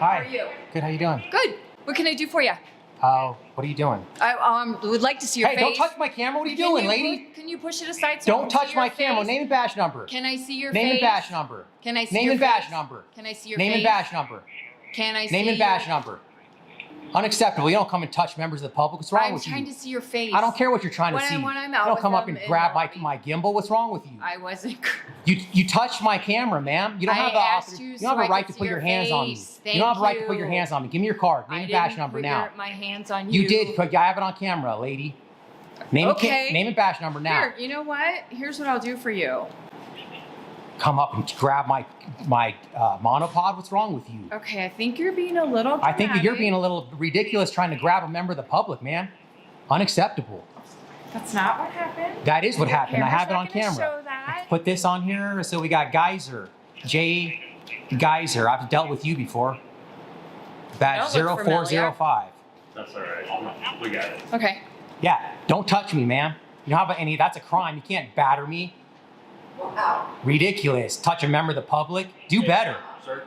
Hi. How are you? Good. How you doing? Good. What can I do for you? What are you doing? I would like to see your Hey, face. don't touch my camera. What are you doing, lady? Can you push it aside so I Don't can see touch your my camera. face? Name and badge number. Can I see your Name face? and badge number. Can I see Name your and face? badge number. Can I see your Name face? and badge number. Can I see Name and badge number. Unacceptable. You don't come and touch members of the public. What's wrong with you? I'm trying to see your face. I don't care what you're trying to see. When I'm you out don't with come up them and grab in my gimbal. What's wrong with you? I wasn't. You touched my camera, ma'am. You don't have the asked you you so don't have I a right could to see put your your hands on me. face. You don't have a right to Thank put your you. hands on me. Give me your card. Name I and badge didn't number put now. my hands on you. You did. I have it on camera, lady. Name Okay. name and badge number now. Here, you know what? Here's what I'll do for you. Come up and grab my monopod. What's wrong with you? Okay, I think you're being a little I think that you're dramatic. being a little ridiculous trying to grab a member of the public, man. Unacceptable. That's not what happened. That is what Your happened. I have it on camera's not gonna camera. show that. Put this on here. So we got Geyser. J. Geyser. I've dealt with you before. Badge That looked 0405. That's all right. We got it. Okay. Yeah, don't touch me, ma'am. You know how about any? That's a crime. You can't batter me. Ridiculous. Touch a member of the public. Do better. Sir?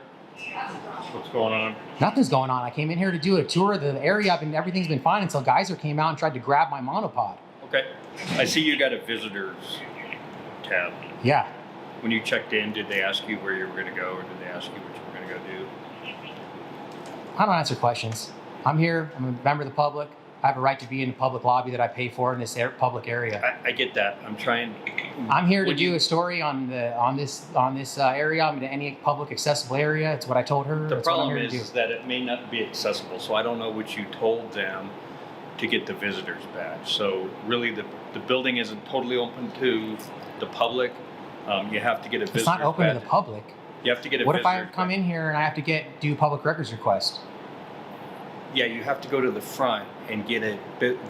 What's going on? Nothing's going on. I came in here to do a tour of the area. Everything's been fine until Geyser came out and tried to grab my monopod. Okay. I see you got a visitors tab. Yeah. When you checked in, did they ask you where you were going to go, or did they ask you what you were going to go do? I don't answer questions. I'm here. I'm a member of the public. I have a right to be in the public lobby that I pay for in this public area. I get that. I'm trying. I'm here to When do a story on this area. I'm in any public accessible area. It's what I told her. The That's what I'm problem here to is do. that it may not be accessible, so I don't know what you told them to get the visitors badge. So really, the building isn't totally open to the public. You have to get a visitor's It's not open badge. to the public. You have to get a What if I visitor's come badge. in here and I have to do public records request? Yeah, you have to go to the front and get a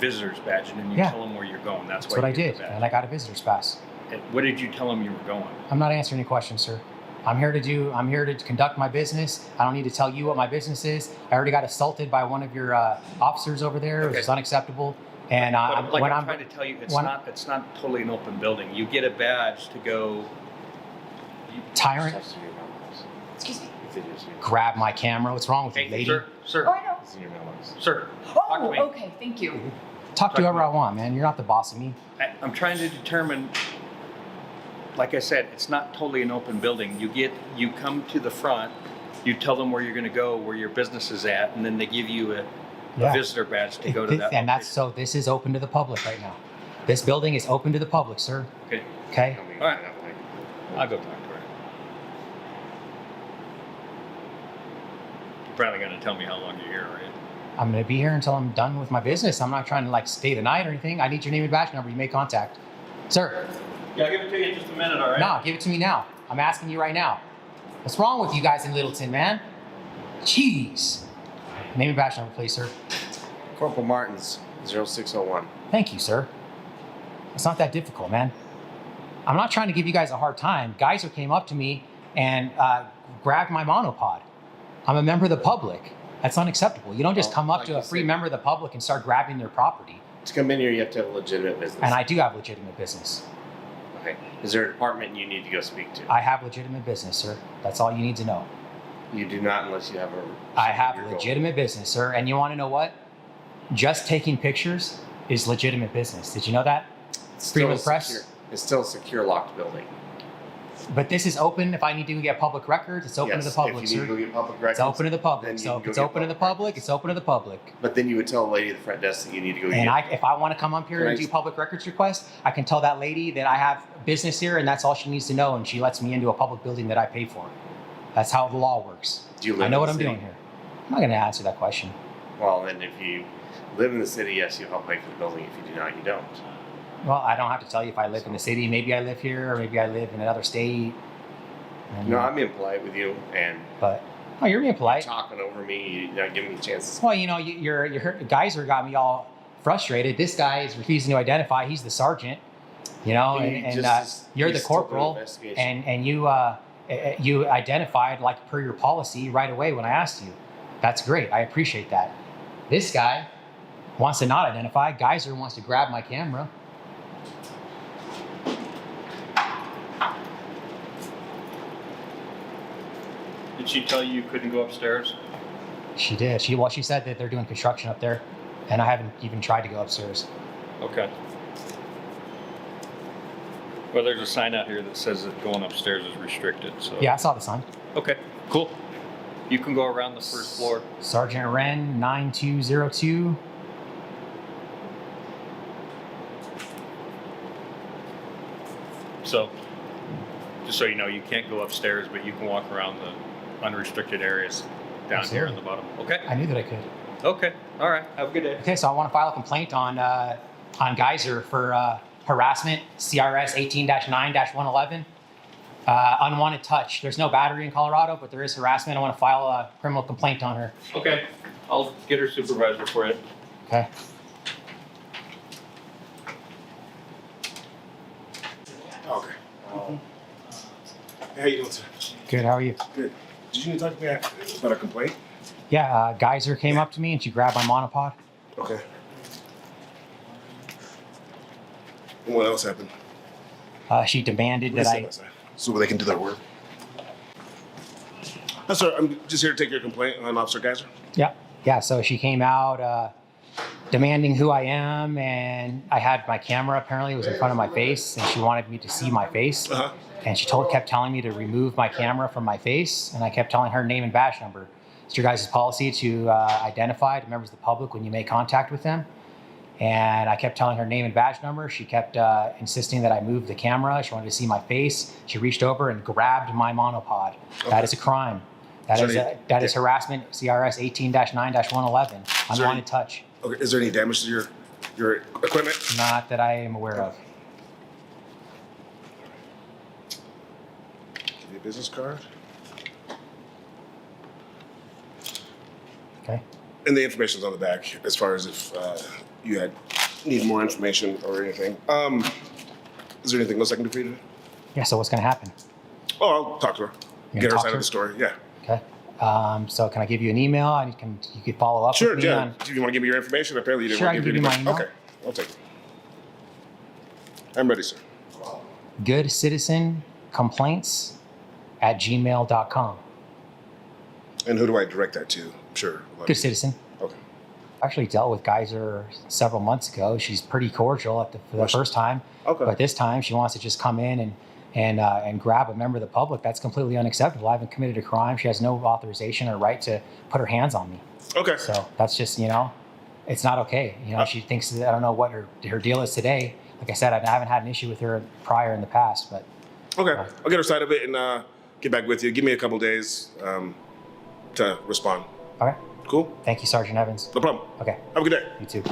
visitor's badge, and then you Yeah. tell them where you're going. That's That's why what I you get did, the badge. and I got a visitor's pass. And what did you tell them you were going? I'm not answering any questions, sir. I'm here to conduct my business. I don't need to tell you what my business is. I already got assaulted by one of your officers over there, which Okay. is unacceptable. And But like when I'm trying to tell you, it's not totally an open building. You get a badge to go. tyrant, Excuse me. grab my camera. What's wrong with you, Hey, lady? sir, Oh, I know. sir. Talk to Oh, me. okay. Thank you. Talk to whoever I want, man. You're not the boss of me. I'm trying to determine. Like I said, it's not totally an open building. You come to the front, you tell them where you're going to go, where your business is at, and then they give you a Yeah. visitor badge to go to that. And location. this is open to the public right now. This building is open to the public, sir. Okay. Okay? All right. I'll go talk to her. You're probably going to tell me how long you're here, are you? I'm going to be here until I'm done with my business. I'm not trying to stay the night or anything. I need your name and badge number. You make contact. Sir, Yeah, I'll give it to you in just a minute, all right? no, give it to me now. I'm asking you right now. What's wrong with you guys in Littleton, man? Jeez. Name and badge number, please, sir. Corporal Martins, 0601. Thank you, sir. It's not that difficult, man. I'm not trying to give you guys a hard time. Geyser came up to me and grabbed my monopod. I'm a member of the public. That's unacceptable. You don't just Well, come up like to you a free said- member of the public and start grabbing their property. To come in here, you have to have a legitimate business. And I do have legitimate business. Okay. Is there a department you need to go speak to? I have legitimate business, sir. That's all you need to know. You do not unless you have a. I have your goal. legitimate business, sir. And you want to know what? Just taking pictures is legitimate business. Did you know that? It's freedom still of press? secure- It's still a secure locked building. But this is open. If I need to get public records, it's open Yes, to the public, if you need sir. to go get public records. It's open to the then public. you So can if go it's get open to the public, it's open to the public. But then you would tell a lady at the front desk that you need to go And get. if I want to come up here Can and I- do public records request, I can tell that lady that I have business here and that's all she needs to know. And she lets me into a public building that I pay for. That's how the law works. Do you live I know in what the I'm city? doing here. I'm not going to answer that question. Well, then if you live in the city, yes, you'll help pay for the building. If you do not, you don't. Well, I don't have to tell you if I live in the city. Maybe I live here or maybe I live in another state. And, No, I'm being polite with you and But, oh, you're being polite. talking over me. You're not giving me chances. Well, your Geyser got me all frustrated. This guy is refusing to identify. He's the sergeant, You you're the still do an corporal, investigation. and you identified like per your policy right away when I asked you. That's great. I appreciate that. This guy wants to not identify. Geyser wants to grab my camera. Did she tell you you couldn't go upstairs? She did. She said that they're doing construction up there, and I haven't even tried to go upstairs. Okay. Well, there's a sign out here that says that going upstairs is restricted, so. Yeah, I saw the sign. Okay, cool. You can go around the first floor. Sergeant Wren 9202. So, just so you know, you can't go upstairs, but you can walk around the unrestricted areas down here on the bottom. Okay. I knew that I could. Okay. All right. Have a good day. Okay, so I want to file a complaint on Geyser for harassment, CRS 18-9-111. Unwanted touch. There's no battery in Colorado, but there is harassment. I want to file a criminal complaint on her. Okay. I'll get her supervisor for it. Okay. Okay. Hey, how you doing, sir? Good. How are you? Good. Did you need to talk to me about a complaint? Yeah, Geyser came up to me and she grabbed my monopod. Okay. And what else happened? She demanded that I. So they can do their work. No, sir, I'm just here to take your complaint on Officer Geyser. Yeah. So she came out demanding who I am, and I had my camera. Apparently, it was in front of my face, and she wanted me to see my face. Uh-huh. And she kept telling me to remove my camera from my face, and I kept telling her name and badge number. It's your guys' policy to identify to members of the public when you make contact with them. And I kept telling her name and badge number. She kept insisting that I move the camera. She wanted to see my face. She reached over and grabbed my monopod. Okay. That is a crime. That is harassment, CRS 18-9-111, unwanted touch. Okay. Is there any damage to your equipment? Not that I am aware of. Give you a business card. Okay. And the information's on the back as far as if you need more information or anything. Is there anything else I can do for you today? Yeah, so what's going to happen? Oh, I'll talk to her. You're Get gonna her talk side to of the story. Yeah. Okay. So can I give you an email and you could follow up Sure, with me yeah. on? Do you want to give me your information? Apparently you didn't Sure, want I to can give give you my email. Okay, I'll take it. I'm ready, sir. goodcitizenscomplaints@gmail.com. And who do I direct that to? I'm sure. Good citizen. Okay. I actually dealt with Geyser several months ago. She's pretty cordial for the first time, Okay. but this time she wants to just come in and grab a member of the public. That's completely unacceptable. I haven't committed a crime. She has no authorization or right to put her hands on me. Okay. So that's just, it's not okay. She thinks that I don't know what her deal is today. Like I said, I haven't had an issue with her prior in the past, but Okay. I'll get her side of it and get back with you. Give me a couple days to respond. all right. Cool? Thank you, Sergeant Evans. No problem. Okay. Have a good day. You too.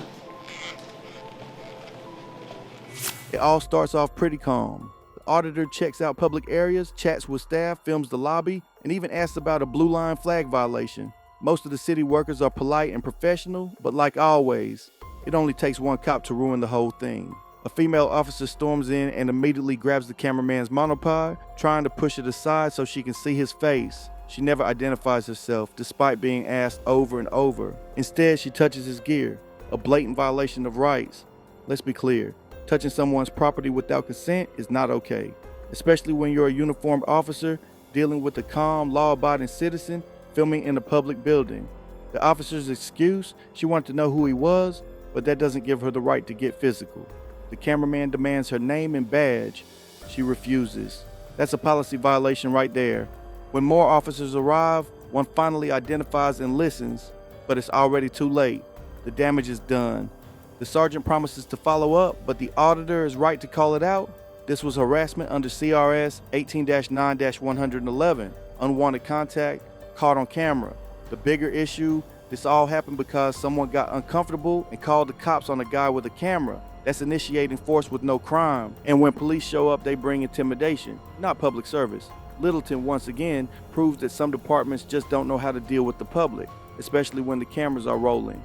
It all starts off pretty calm. The auditor checks out public areas, chats with staff, films the lobby, and even asks about a blue line flag violation. Most of the city workers are polite and professional, but like always, it only takes one cop to ruin the whole thing. A female officer storms in and immediately grabs the cameraman's monopod, trying to push it aside so she can see his face. She never identifies herself, despite being asked over and over. Instead, she touches his gear, a blatant violation of rights. Let's be clear, touching someone's property without consent is not okay, especially when you're a uniformed officer dealing with a calm, law-abiding citizen filming in a public building. The officer's excuse, she wanted to know who he was, but that doesn't give her the right to get physical. The cameraman demands her name and badge. She refuses. That's a policy violation right there. When more officers arrive, one finally identifies and listens, but it's already too late. The damage is done. The sergeant promises to follow up, but the auditor is right to call it out. This was harassment under CRS 18-9-111, unwanted contact, caught on camera. The bigger issue, this all happened because someone got uncomfortable and called the cops on a guy with a camera. That's initiating force with no crime. And when police show up, they bring intimidation, not public service. Littleton once again proves that some departments just don't know how to deal with the public, especially when the cameras are rolling.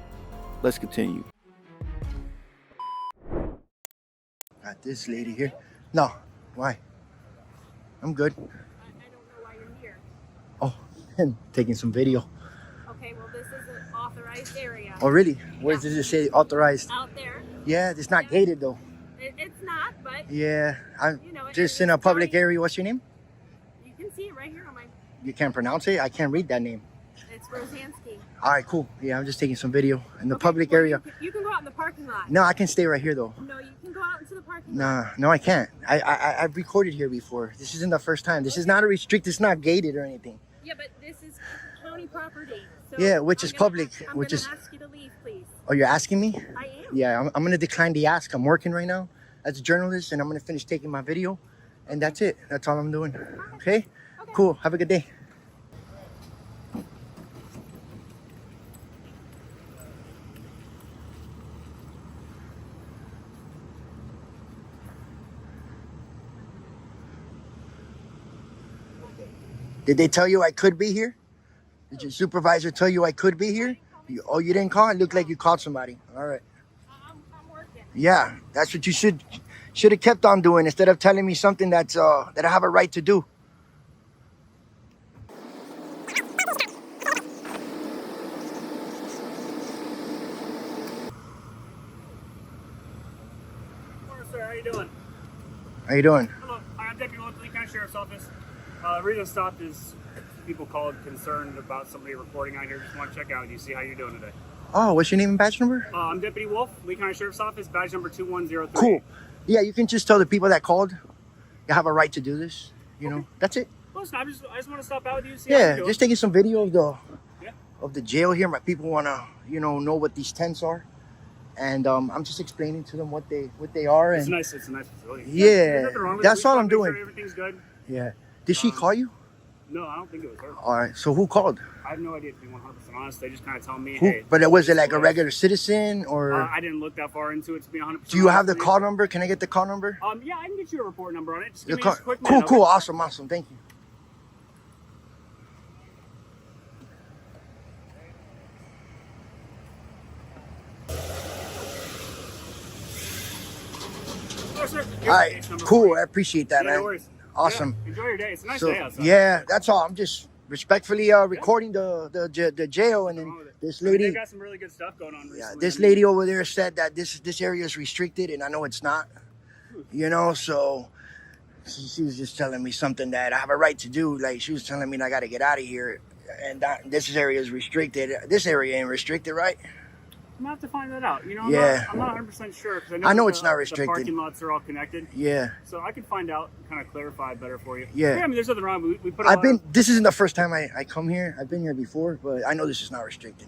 Let's continue. Got this lady here. No, why? I'm good. I don't know why you're here. Oh, and taking some video. Okay, well, this is an authorized area. Oh, really? Where does it say authorized? Out there. Yeah, it's not gated though. It's not, but Yeah, I'm it just is in a public county. area. What's your name? You can see it right here on my. You can't pronounce it? I can't read that name. It's Rosansky. All right, cool. Yeah, I'm just taking some video in the public area. You can go out in the parking lot. No, I can stay right here though. No, you can go out into the parking lot. No, I can't. I've recorded here before. This isn't the first time. This is not a restrict. It's not gated or anything. Yeah, but this is county property. So Yeah, which I'm is gonna public, I'm which gonna is- ask you to leave, please. Oh, you're asking me? I am. Yeah, I'm gonna decline the ask. I'm working right now as a journalist, and I'm gonna finish taking my video, and that's it. That's all I'm doing. Okay? Cool. Have a good day. Did they tell you I could be here? Did your supervisor tell you I could be here? You didn't call? It looked like you called somebody. All right. I'm working. Yeah, that's what you should have kept on doing instead of telling me something that I have a right to do. Morning, sir. How you doing? How you doing? Hello. I'm Deputy Wolf, Lee County Sheriff's Office. The reason I stopped is people called concerned about somebody reporting out here. Just want to check out and you see how you're doing today. Oh, what's your name and badge number? I'm Deputy Wolf, Lee County Sheriff's Office, badge number 2103. Cool. Yeah, you can just tell the people that called you have a right to do this. You know, that's it. Listen, I just want to stop out with you. See how Yeah, you're doing. just taking some video Yeah. of the jail here. My people want to, know what these tents are, and I'm just explaining to them what they are. It's And nice. It's a nice facility. Yeah, There's nothing wrong with that's it. We all just I'm wanna make sure doing. Everything's good. yeah, did she call you? No, I don't think it was her. All right, so who called? I have no idea, to be 100% honest. They just kind of tell me, Who? hey. But was it like a this is regular citizen or? I didn't look that far into it, to be 100%. Do you have the honest with call number? Can I get the call number? Yeah, I can get you a report number on it. Just Your give me call- just a quick cool, minute, cool, okay? awesome, thank you. Oh, sir. Here's All the right, case number cool. for I you. appreciate that, Yeah, man. no worries. Awesome. Yeah, enjoy your day. It's a nice So day outside. yeah, that's all. I'm just respectfully recording the jail, and What's then wrong with it? this I mean, they lady, got some really good stuff going on recently. yeah, this I mean, lady over there said that this area is restricted, and I know it's not. So she was just telling me something that I have a right to do. Like she was telling me I got to get out of here, and that this area is restricted. This area ain't restricted, right? I'm gonna have to find that out. Yeah. I'm not 100% sure because I know that it's not restricted. The parking lots are all connected, Yeah. so I can find out and kind of clarify better for you. Yeah. I mean, there's nothing wrong. We put. This isn't the first time I come here. I've been here before, but I know this is not restricted.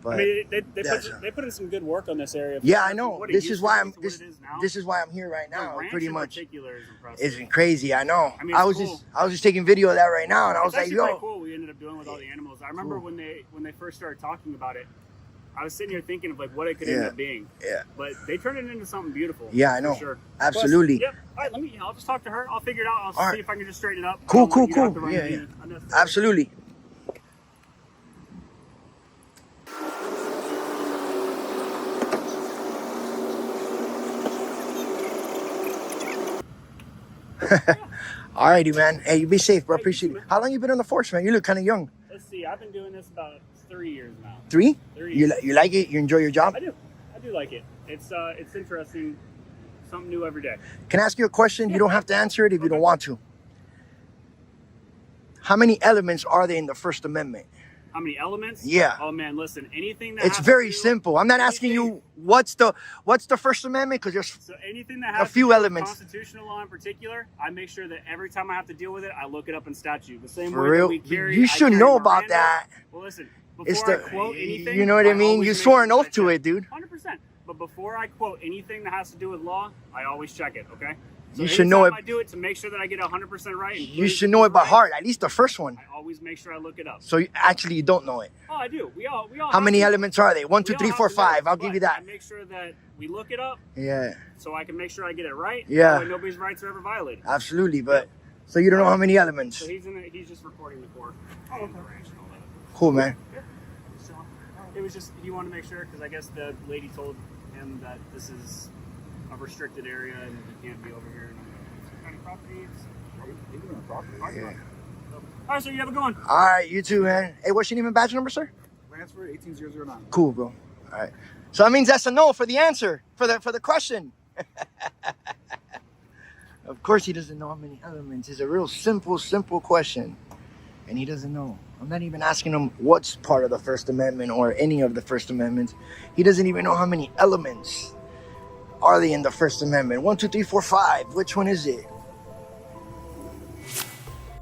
But I mean, they that's- put in some good work on this area. yeah, I know. What it This used is to why be I'm to what this. it is now. This is why I'm here right The now. ranch Pretty in much. particular is impressive. It's crazy. I know. I mean, I it's was cool. just taking video of that right now, and I was It's like, actually yo. quite cool what we ended up doing with all the animals. I remember Cool. when they first started talking about it, I was sitting here thinking of like what it could end Yeah. up being. Yeah. But they turned it into something beautiful. Yeah, I for know. Sure. Absolutely. Plus, yep. All right, I'll just talk to her. I'll figure it out. I'll All see right. if I can just straighten it up. Cool, I don't want cool, you to have to cool. run Yeah, any yeah. unnecessary- Absolutely. Alrighty, man. Hey, you be safe, bro. Hey, you Appreciate too, it. man. How long you been on the force, man? You look kind of young. Let's see. I've been doing this about 3 years now. 3? 3 You years. you like it? You enjoy your job? I do like it. It's interesting. Something new every day. Can I ask you a question? You don't have to answer it if you don't want to. How many elements are there in the First Amendment? How many elements? Yeah. Oh man, listen. Anything that It's has to very do- simple. I'm not asking you what's the First Amendment, because there's So anything that has few to do with elements. constitutional law in particular, I make sure that every time I have to deal with it, I look it up in statute. The same for way real. that we carry. You I should carry know about Miranda. that. Well, listen. It's Before I the quote anything, you know what I mean. always You make swore an sure oath that to I it, dude. 100%. But before I quote anything that has to do with law, I always check it. Okay. So You should know anytime it. I do it to make sure that I get 100% right. You including should know it by right, heart. At least the first one. I always make sure I look it up. So you don't know it. Oh, I do. We all. How have many to. elements are they? 1, 2, We all 3, have 4, to know, 5. I'll give but you that. I make sure that we look it up Yeah, so I can make sure I get it right. Yeah. That way nobody's rights are ever violated. absolutely. But so you don't know how many elements. So he's just recording the court. The ranch and all that. Cool, man. So it was just he wanted to make sure because I guess the lady told him that this is a restricted area and you can't be over here. It's county property. Yeah. All right, so you have a good one. All right, you too, man. Hey, what's your name and badge number, sir? Lansford 18009. Cool, bro. All right. So that means that's a no for the answer for the question. Of course, he doesn't know how many elements. It's a real simple question. And he doesn't know. I'm not even asking him what's part of the First Amendment or any of the First Amendments. He doesn't even know how many elements are they in the First Amendment. 1, 2, 3, 4, 5. Which one is it?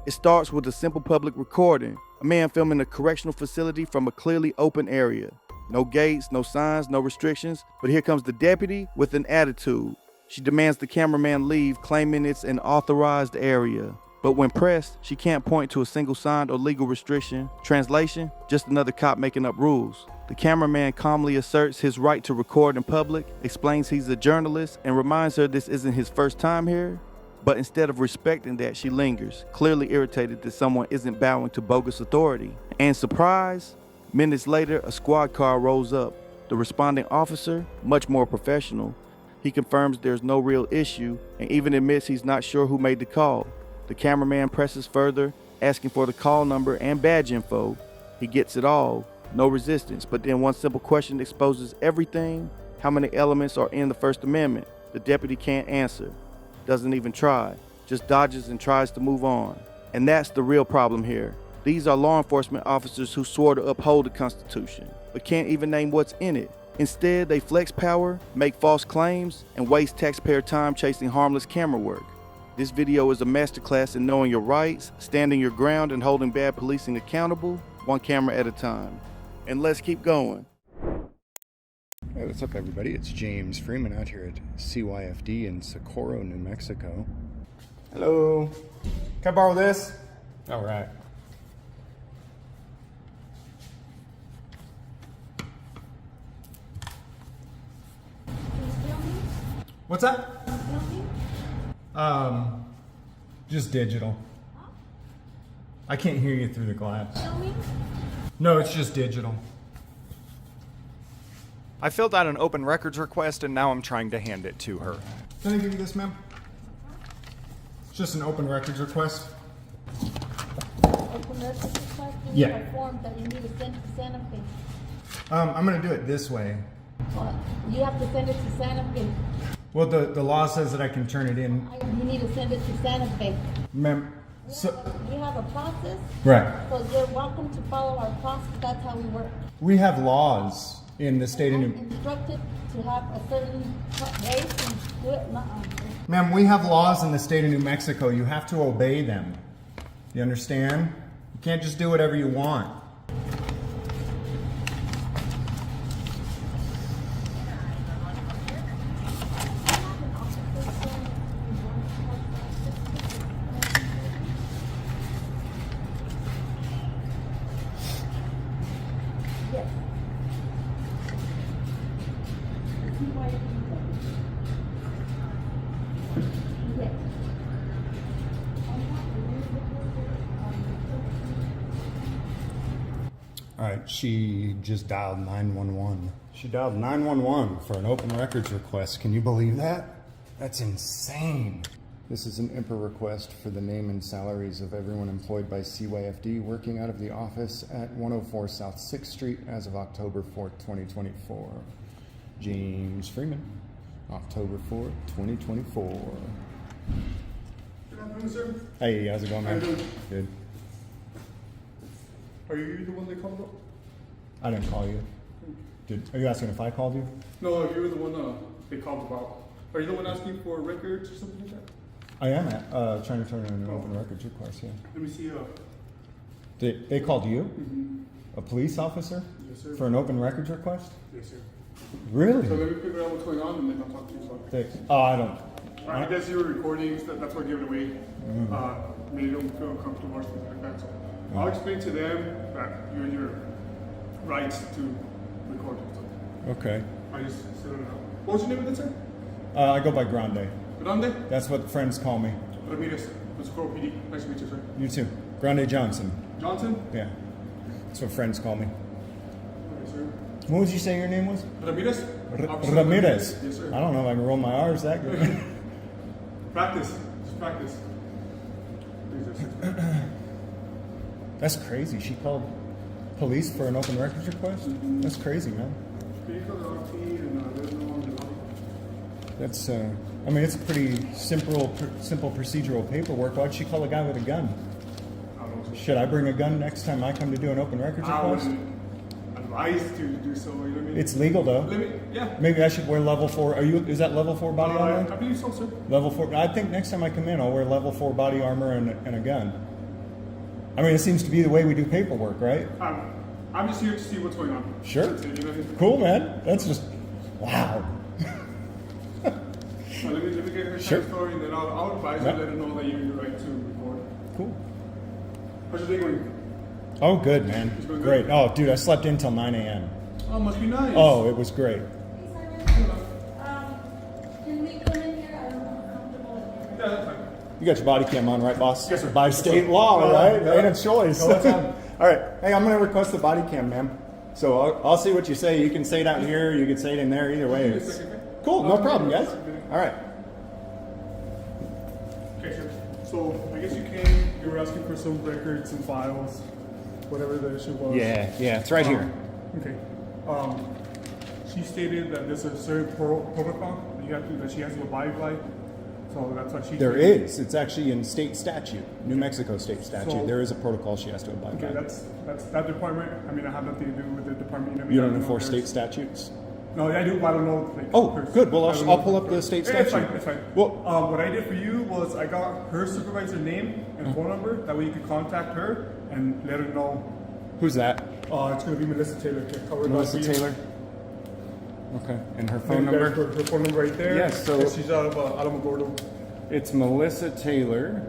It starts with a simple public recording. A man filming a correctional facility from a clearly open area. No gates, no signs, no restrictions. But here comes the deputy with an attitude. She demands the cameraman leave, claiming it's an authorized area. But when pressed, she can't point to a single sign or legal restriction. Translation, just another cop making up rules. The cameraman calmly asserts his right to record in public, explains he's a journalist, and reminds her this isn't his first time here. But instead of respecting that, she lingers, clearly irritated that someone isn't bowing to bogus authority. And surprise, minutes later, a squad car rolls up. The responding officer, much more professional, he confirms there's no real issue and even admits he's not sure who made the call. The cameraman presses further, asking for the call number and badge info. He gets it all, no resistance, but then one simple question exposes everything. How many elements are in the First Amendment? The deputy can't answer, doesn't even try, just dodges and tries to move on. And that's the real problem here. These are law enforcement officers who swore to uphold the Constitution, but can't even name what's in it. Instead, they flex power, make false claims, and waste taxpayer time chasing harmless camera work. This video is a masterclass in knowing your rights, standing your ground, and holding bad policing accountable, one camera at a time. And let's keep going. Hey, what's up everybody? It's James Freeman out here at CYFD in Socorro, New Mexico. Hello. Can I borrow this? All right. What's that? Just digital. I can't hear you through the glass. No, it's just digital. I filled out an open records request and now I'm trying to hand it to her. Can I give you this, ma'am? It's just an open records request. Open records request? Yeah. A form that you need to send to Santa Fe. I'm gonna do it this way. You have to send it to Santa Fe. Well, the law says that I can turn it in. You need to send it to Santa Fe. Ma'am, We have a process. Right. So you're welcome to follow our process. That's how we work. We have laws in the state of New I'm instructed to have a certain race and do it. Ma'am, we have laws in the state of New Mexico. You have to obey them. You understand? You can't just do whatever you want. All right, she just dialed 911. She dialed 911 for an open records request. Can you believe that? That's insane. This is an IMPA request for the name and salaries of everyone employed by CYFD working out of the office at 104 South 6th Street as of October 4th, 2024. James Freeman, October 4th, 2024. Good afternoon, sir. Hey, how's it going, man? How you doing? Good. Are you the one they called up? I didn't call you. Are you asking if I called you? No, you were the one they called about. Are you the one asking for records or something like that? I am trying to turn in an open records request, yeah. Let me see. They called you? Mm-hmm. A police officer? Yes, sir. For an open records request? Yes, sir. Really? So let me figure out what's going on and then I'll talk to you. I don't. I guess you were recording, so that's what gave it away. Made them feel uncomfortable or something like that. So I'll explain to them that you're in your rights to record it. Okay. I just sit it out. What was your name again, sir? I go by Grande. Grande? That's what friends call me. Ramirez, Socorro PD. Nice to meet you, sir. You too. Grande Johnson. Johnson? Yeah. That's what friends call me. Okay, sir. What would you say your name was? Ramirez? Ramirez. Yes, sir. I don't know if I can roll my R's that good. Practice. Just practice. That's crazy. She called police for an open records request? That's crazy, man. That's, I mean, it's pretty simple procedural paperwork. Why'd she call a guy with a gun? Should I bring a gun next time I come to do an open records I request? would advise to do so. You know what I mean? It's legal though. Yeah. Maybe I should wear level 4. Is that level 4 body armor? I believe so, sir. Level 4. I think next time I come in, I'll wear level 4 body armor and a gun. I mean, it seems to be the way we do paperwork, right? I'm just here to see what's going on. Sure. That's it, you know what I mean? Cool, man. That's just wow. So let me get her Sure. story, and then I'll advise Yep. her, let her know that you have the right to record. Cool. How's your day going? Oh, good, man. It's going Great. good? Oh, dude, I slept in till 9 a.m. Oh, must be nice. Oh, it was great. Can we come in here? I don't know, comfortable in here. Yeah, that's fine. You got your body cam on, right, boss? Yes, sir. By Yes, state sir. law, right? Yeah. Ain't a choice. No, it's on. All right. Hey, I'm going to request the body cam, ma'am. So I'll see what you say. You can say it out here. You can say it in there. Either way. Give me a It's... second, okay? Cool. No problem, guys. All right. Okay, sir. So I guess you came, you were asking for some records and files, whatever the issue was. Yeah. It's right here. Okay. She stated that there's a certain protocol that she has to abide by. So that's why she. There is. It's actually in state statute, New Mexico state statute. So- there is a protocol she has to abide Okay, by. that's that department. I mean, I have nothing to do with the department. I mean, You I don't know enforce there's- state statutes? No, I do, but I don't know. Like, Oh, her- good. Well, I don't I'll know- pull up the state Yeah, it's statute. fine. It's fine. Well- What I did for you was I got her supervisor name and phone number. That way you could contact her and let her know. Who's that? It's going to be Melissa Taylor. Okay, cover Melissa that for you. Taylor? Okay. And her phone And number? Her phone number right there. Yes, so- And she's out of Alamogordo. It's Melissa Taylor,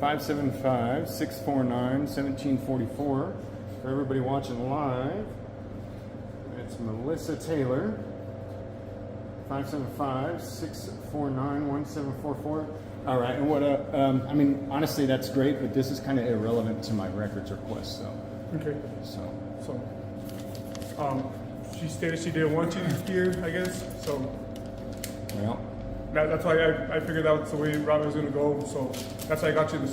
575-649-1744. For everybody watching live, it's Melissa Taylor, 575-649-1744. All right, and what? I mean, honestly, that's great, but this is kind of irrelevant to my records request, so. Okay. So. She stated she didn't want you here, I guess. So. Well. That's why I figured out the way Rob was going to go. So that's why I got you her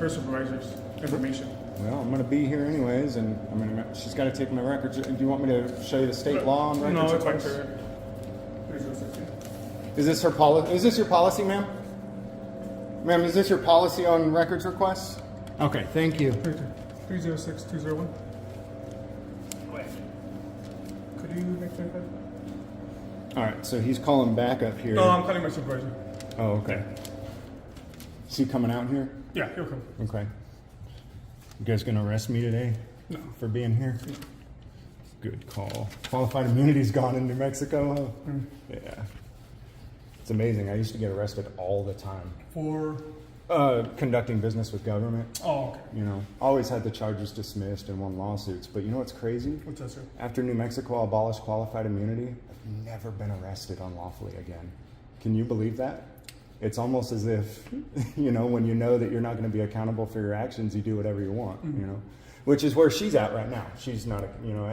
supervisor's information. Well, I'm going to be here anyways, and she's got to take my records. Do you want me to show you the state law on records? No, it's fine, requests? sir. Here's your assistant. Is this her policy? Is this your policy, ma'am? Ma'am, is this your policy on records requests? Okay, thank you. 306-201. Could you make sure that? All right, so he's calling back up here. No, I'm calling my supervisor. Oh, okay. Is he coming out here? Yeah, he'll come. Okay. You guys gonna arrest me today? No. For being here? Good call. Qualified immunity's gone in New Mexico, huh? Yeah. It's amazing. I used to get arrested all the time. For? Conducting business with government. Oh, okay. You know, always had the charges dismissed and won lawsuits. But you know what's crazy? What's that, sir? After New Mexico abolished qualified immunity, I've never been arrested unlawfully again. Can you believe that? It's almost as if, you know, when you know that you're not going to be accountable for your actions, you do whatever you want, you know, which is where she's at right now. She's not, you know,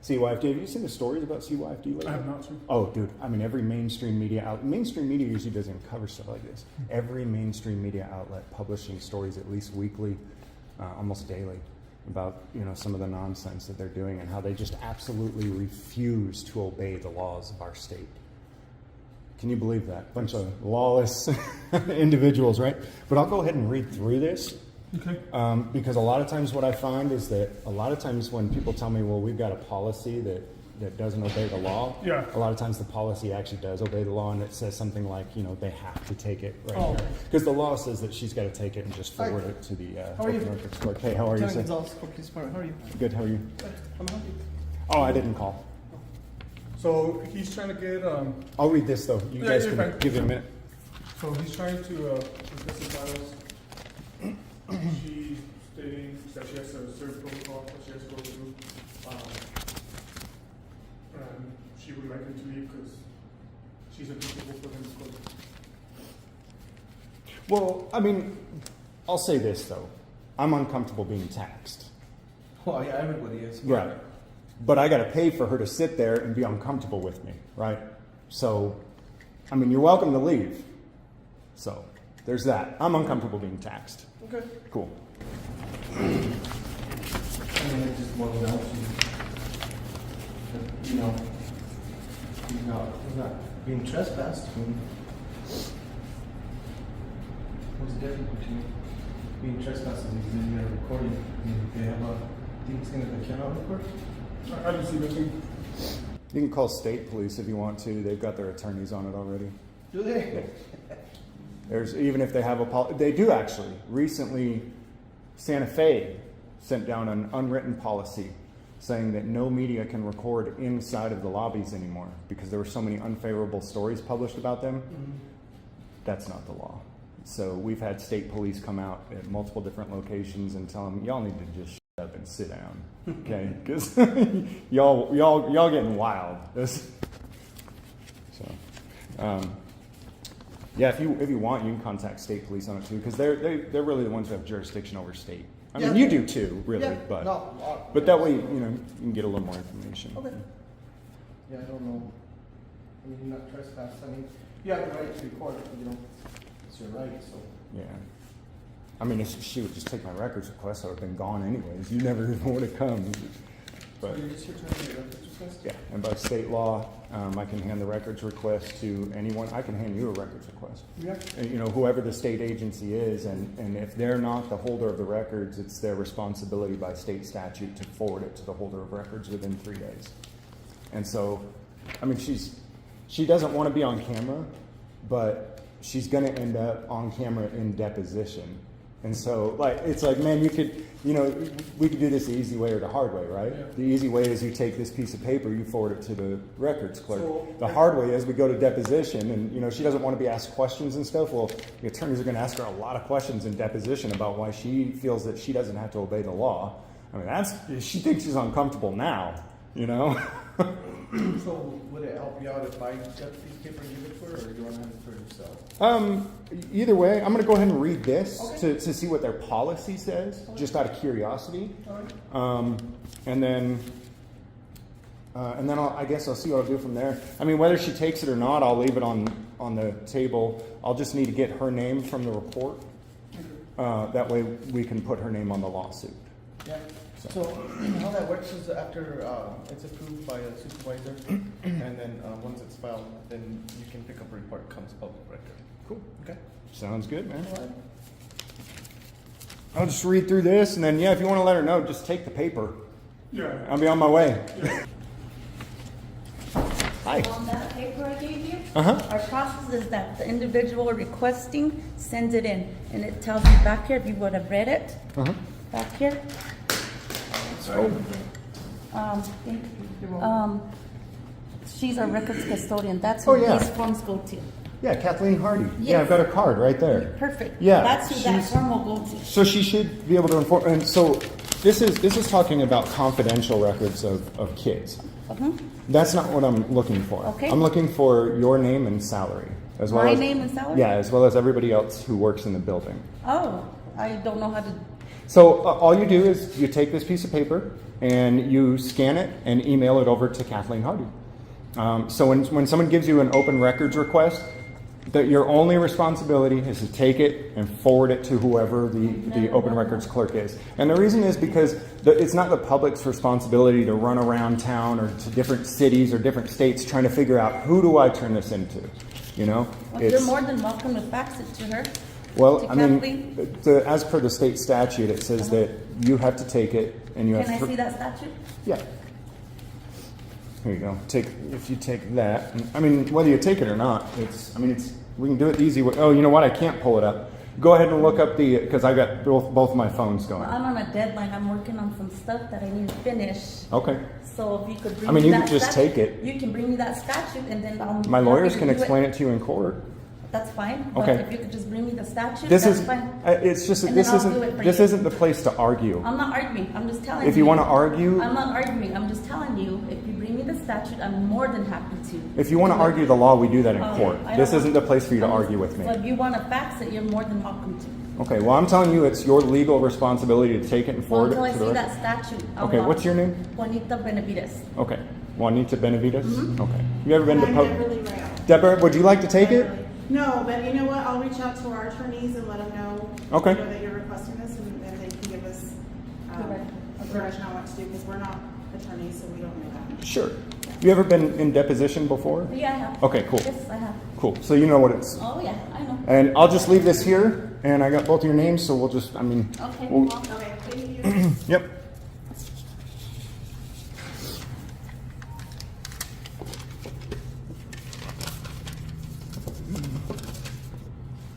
CYFD. Have you seen the stories about CYFD lately? I have not, sir. Oh, dude. I mean, every mainstream media mainstream media usually doesn't cover stuff like this. Every mainstream media outlet publishing stories at least weekly, almost daily, about, you know, some of the nonsense that they're doing and how they just absolutely refuse to obey the laws of our state. Can you believe that? Bunch of lawless individuals, right? But I'll go ahead and read through this. Okay. Because a lot of times what I find is that a lot of times when people tell me, well, we've got a policy that doesn't obey the law, Yeah. a lot of times the policy actually does obey the law, and it says something like, you know, they have to take it right Oh, here. okay. Because the law says that she's got to take it and just forward it to the How are you? open records clerk. Hey, how are you, Lieutenant sir? Gonzalez, Police Department. How are you? Good, how are you? I'm happy. Oh, I didn't call. So he's trying to get I'll read this, though. You Yeah, guys you're can fine. give it a minute. So he's trying to dismiss the files. She's stating that she has a certain protocol that she has to go through. And she would like him to leave because she's uncomfortable for him to go. Well, I mean, I'll say this, though. I'm uncomfortable being taxed. Well, yeah, everybody is. Right. But I got to pay for her to sit there and be uncomfortable with me, right? So, I mean, you're welcome to leave. So, there's that. I'm uncomfortable being taxed. Okay. Cool. I mean, it just boils down to, you know, he's not being trespassed. I mean, what's the difference between? being trespassers, and you're recording, and they have a, think it's gonna be cannot record? I don't see nothing. You can call state police if you want to. They've got their attorneys on it already. Do they? There's even if they have they do actually. Recently, Santa Fe sent down an unwritten policy saying that no media can record inside of the lobbies anymore because there were so many unfavorable stories published about them. Mm-hmm. That's not the law. So we've had state police come out at multiple different locations and tell them, y'all need to just shut up and sit down, okay? Because y'all getting wild. Yeah, if you want, you can contact state police on it too, because they're really the ones who have jurisdiction over state. I mean, you do too, really, Yeah, but that way, you can get a little more information. Okay. Yeah, I don't know. I mean, you're not trespassing. I mean, you have the right to record, it's your right, so. Yeah. I mean, if she would just take my records request, I would have been gone anyways. You never even would have come. But So you're just here to make a records request? yeah, and by state law, I can hand the records request to anyone. I can hand you a records request. Yeah. And, whoever the state agency is, and if they're not the holder of the records, it's their responsibility by state statute to forward it to the holder of records within 3 days. And so, I mean, she doesn't want to be on camera, but she's going to end up on camera in deposition. And so, it's like, man, we could do this the easy way or the hard way, right? Yeah. The easy way is you take this piece of paper, you forward it to the records clerk. So, the hard way is we go to deposition, and she doesn't want to be asked questions and stuff. Well, the attorneys are going to ask her a lot of questions in deposition about why she feels that she doesn't have to obey the law. I mean, she thinks she's uncomfortable now, So would it help you out if I got the piece of paper and give it to her, or do you want to have it for yourself? Either way, I'm going to go ahead and read this Okay. to see what their policy says, just out of curiosity. All right. And then I guess I'll see what I'll do from there. I mean, whether she takes it or not, I'll leave it on the table. I'll just need to get her name from the report. That way we can put her name on the lawsuit. Yeah. So how that works is after it's approved by a supervisor, and then once it's filed, then you can pick up a report. It comes public record. Cool. Okay. Sounds good, man. All right. I'll just read through this, and then, if you want to let her know, just take the paper. Yeah. I'll be on my way. Hi. On that paper I gave you, Uh-huh. our process is that the individual requesting sends it in, and it tells you back here, if you would have read it, Uh-huh. back here. She's our records custodian. That's who Oh, yeah. these forms go to. Yeah, Kathleen Hardy. Yes. Yeah, I've got her card right there. Perfect. Yeah, That's who that she's- form will go to. So she should be able to inform. And so this is talking about confidential records of kids. That's not what I'm looking for. Okay. I'm looking for your name and salary, as well My as name and salary? Yeah, as well as everybody else who works in the building. Oh, I don't know how to. So all you do is you take this piece of paper and you scan it and email it over to Kathleen Hardy. So when someone gives you an open records request, that your only responsibility is to take it and forward it to whoever the open records clerk is. And the reason is because it's not the public's responsibility to run around town or to different cities or different states trying to figure out who do I turn this into. Well, you're more than welcome to fax it to her. Well, to I mean, Kathleen. as per the state statute, it says that you have to take it and you Can have I to. see that statute? Yeah. Here you go. If you take that, I mean, whether you take it or not, we can do it the easy way. Oh, you know what? I can't pull it up. Go ahead and look up because I got both of my phones going. Well, I'm on a deadline. I'm working on some stuff that I need to finish. Okay. So if you could bring I mean, me you that could just statute, take it. You can bring me that statute, and then I'll. My lawyers can do explain it to you in court. That's fine. Okay. But if you could just bring me the statute, This that's is. fine. It's just And this then I'll do it isn't for this you. isn't the place to argue. I'm not arguing. I'm just telling you. If you want to argue, I'm not arguing. I'm just telling you. If you bring me the statute, I'm more than happy to. if you want to argue the law, we do that in Okay. court. I This don't isn't the place for you to I'm just- argue with me. So if you want to fax it, you're more than welcome to. Okay. Well, I'm telling you, it's your legal responsibility to take it and Well, forward until I it to see the. that statute. I'll Okay. not- What's your name? Juanita Benavides. Okay. Juanita Benavides? Mm-hmm. Okay. You ever been to I'm Beverly Rail. Deborah, would you like to take it? No, but you know what? I'll reach out to our attorneys and let them know, Okay. that you're requesting this, and they can give us a direction on what to do, because we're not attorneys, so we don't know that. Sure. You ever been in deposition before? Yeah, I have. Okay, cool. Yes, I have. Cool. So you know what it's. Oh, yeah, I know. And I'll just leave this here, And I got both of your names, so we'll just, Okay, we'll, okay, thank you. Yep.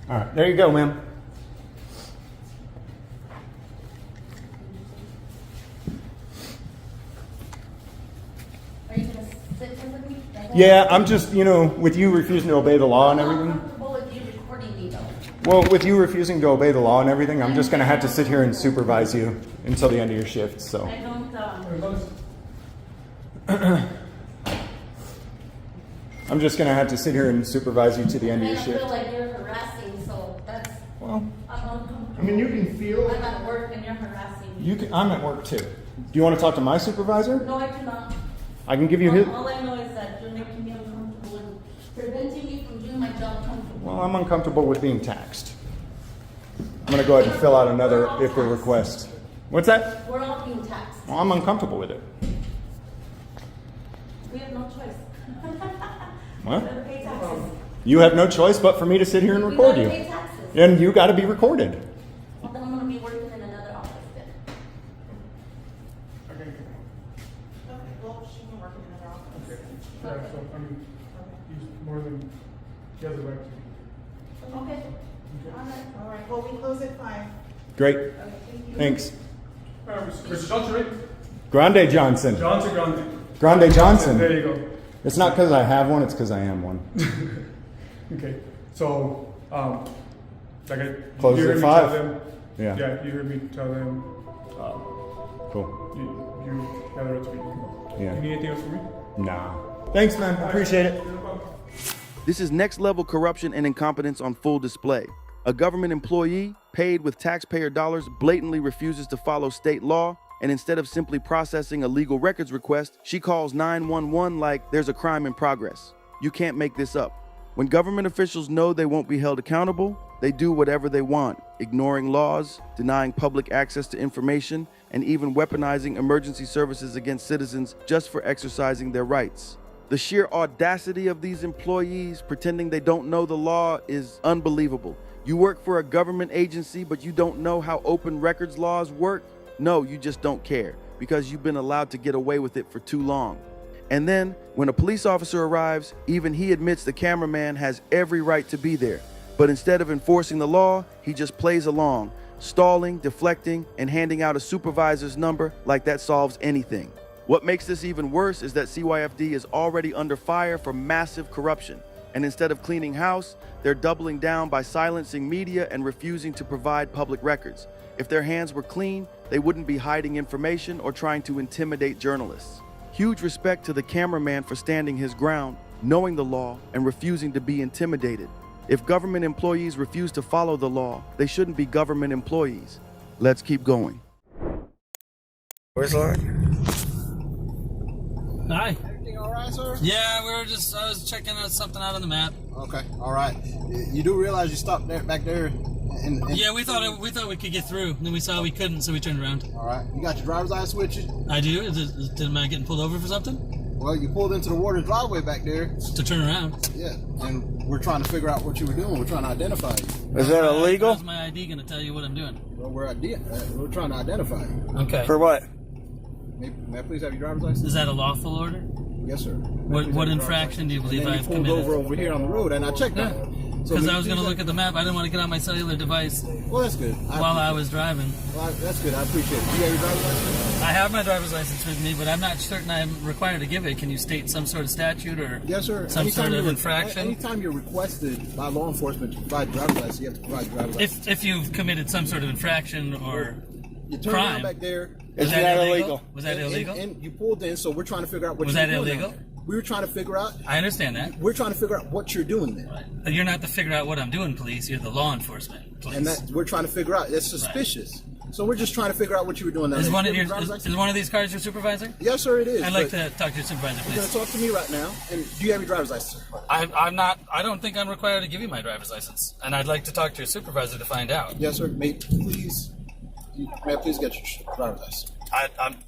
All right, there you go, ma'am. Are you gonna sit here with me? Yeah, I'm just, with you refusing to obey the law and everything. I'm comfortable with you recording me though. Well, with you refusing to obey the law and everything, I'm just going to have to sit here and supervise you until the end of your shift, so. I don't, I'm just going to have to sit here and supervise you to the end of I your shift. feel like you're harassing, so that's, Well, I'm uncomfortable. I mean, you can feel. I'm at work and you're harassing me. I'm at work too. Do you want to talk to my supervisor? No, I do not. I can give you his. All I know is that you're making me uncomfortable and preventing me from doing my job comfortably. Well, I'm uncomfortable with being taxed. I'm going to go ahead and fill out another IFRA request. What's that? We're all being taxed. Well, I'm uncomfortable with it. We have no choice. What? We gotta pay taxes. You have no choice but for me to sit here and We record gotta you. pay taxes. And you got to be recorded. Well, then I'm gonna be working in another office then. Okay, well, she can work in another office. Yeah, so, I mean, he's more than, he has a right to. Okay. All right, well, we close at 5. Great. Okay, thank you. Thanks. Mr. Johnson, right? Grande Johnson. Johnson. Grande Johnson. There you go. It's not because I have one, it's because I am one. Okay, so, like Closes you heard at me 5? tell them, Yeah. Yeah, you heard me tell them, Cool. you have the right to speak. Yeah. You need anything else from me? Nah. Thanks, man. Appreciate it. This is next level corruption and incompetence on full display. A government employee, paid with taxpayer dollars, blatantly refuses to follow state law, and instead of simply processing a legal records request, she calls 911 like there's a crime in progress. You can't make this up. When government officials know they won't be held accountable, they do whatever they want, ignoring laws, denying public access to information, and even weaponizing emergency services against citizens just for exercising their rights. The sheer audacity of these employees pretending they don't know the law is unbelievable. You work for a government agency, but you don't know how open records laws work? No, you just don't care, because you've been allowed to get away with it for too long. And then, when a police officer arrives, even he admits the cameraman has every right to be there. But instead of enforcing the law, he just plays along, stalling, deflecting, and handing out a supervisor's number like that solves anything. What makes this even worse is that CYFD is already under fire for massive corruption. And instead of cleaning house, they're doubling down by silencing media and refusing to provide public records. If their hands were clean, they wouldn't be hiding information or trying to intimidate journalists. Huge respect to the cameraman for standing his ground, knowing the law, and refusing to be intimidated. If government employees refuse to follow the law, they shouldn't be government employees. Let's keep going. Where's Lauren? Hi. Everything all right, sir? Yeah, I was checking something out on the map. Okay, all right. You do realize you stopped there, back there? Yeah, we thought we could get through. Then we saw we couldn't, so we turned around. All right. You got your driver's license with you? I do. Am I getting pulled over for something? Well, you pulled into the water driveway back there. To turn around? Yeah, and we're trying to figure out what you were doing. We're trying to identify you. Is that illegal? How's my ID going to tell you what I'm doing? Well, we're trying to identify you. Okay. For what? May I please have your driver's license? Is that a lawful order? Yes, sir. What infraction do you believe I've pulled committed? over here on the road, and I checked that. Because I was going to look at the map. I didn't want to get on my cellular device. Well, that's good. While I was driving. Well, that's good. I appreciate it. Do you have your driver's license? I have my driver's license with me, but I'm not certain I'm required to give it. Can you state some sort of statute or yes, sir. some sort of infraction? Anytime you're requested by law enforcement to provide driver's license, you have to provide driver's license. If you've committed some sort of infraction or you turn crime. around back there. Was that illegal? Was that and, illegal? And you pulled in, so we're trying to figure out what was you're that doing. illegal? We were trying to figure out. I understand that. We're trying to figure out what you're doing there. But you're not to figure out what I'm doing, police. You're the law enforcement police. And that we're trying to figure out. It's suspicious. Right. So we're just trying to figure out what you were doing there. Is one of these cars your supervisor? Yes, sir, it is. I'd like to talk to your supervisor, please. You're going to talk to me right now. And do you have your driver's license, sir? I'm not. I don't think I'm required to give you my driver's license. And I'd like to talk to your supervisor to find out. Yes, sir. May I please get your driver's license?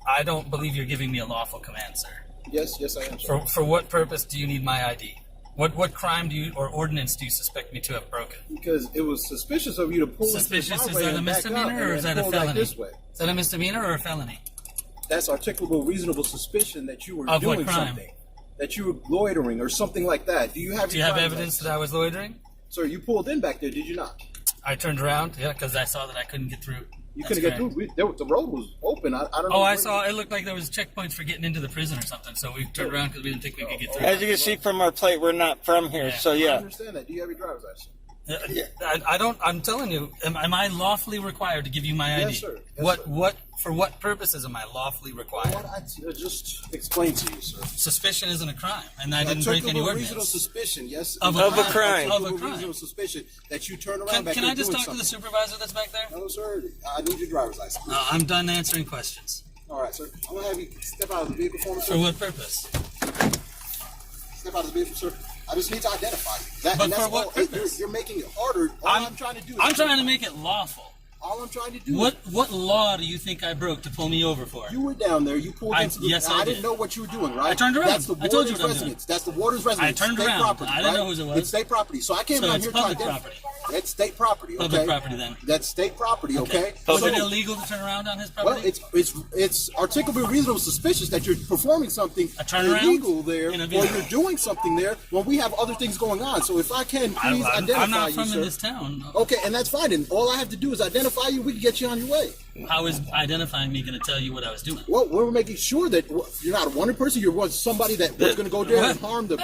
I don't believe you're giving me a lawful command, sir. Yes, I am, sir. For what purpose do you need my ID? What crime do you or ordinance do you suspect me to have broken? Because it was suspicious of you to pull Suspicious, into is the driveway that a and back up misdemeanor or and is that a pull back felony? this way. Is that a misdemeanor or a felony? That's articulable reasonable suspicion that you were Of what doing crime? something. That you were loitering or something like that. Do you have Do you have evidence that I was loitering? Sir, you pulled in back there, did you not? I turned around, yeah, because I saw that I couldn't get through. You That's couldn't get correct. through. The road was open. I don't know. Oh, I where- saw. It looked like there was checkpoints for getting into the prison or something. So we turned around because we didn't think we could get through. As you can see from our plate, we're not from here, so I yeah. understand that. Do you have your driver's license? I don't. I'm telling you. Am I lawfully required to give you my ID? Yes, sir. Yes, what? sir. What? For what purposes am I lawfully required? What I just explained to you, sir. Suspicion isn't a crime, and I didn't break any Articulable ordinance. reasonable suspicion, yes. Of a crime. Of Of a a crime. reasonable suspicion that you turn around back Can there I just doing talk to the something. supervisor that's back there? No, sir. I need your driver's license. No, I'm done answering questions. All right, sir. I'm gonna have you step out of the vehicle for me, sir. For what purpose? Step out of the vehicle, sir. I just need to identify you. That, But and that's for what all. purpose? You're making it harder. All I'm trying to do. Is I'm trying to make it lawful. All I'm trying to do. What law do you think I broke to pull me over for? You were down there. You pulled into the. Yes, I I didn't did. know what you were doing, right? I turned around. That's the I told you warden's what I'm doing. residence. That's the warden's residence. I turned State around. Property, I didn't know right? whose it was. It's state property. So I came So down it's here public to identify. property. It's state property. Okay. Public property then. That's state property. Okay. Was So- it illegal to turn around on his Well, property? it's articulably reasonable suspicious that you're performing something turnaround illegal there, in a or vehicle. you're doing something there when we have other things going on. So if I can please identify I'm not you, from sir. in this town. Okay, and that's fine. And all I have to do is identify you. We can get you on your way. How is identifying me going to tell you what I was doing? Well, we're making sure that you're not a wanted person. You're somebody that was going to go there and harm the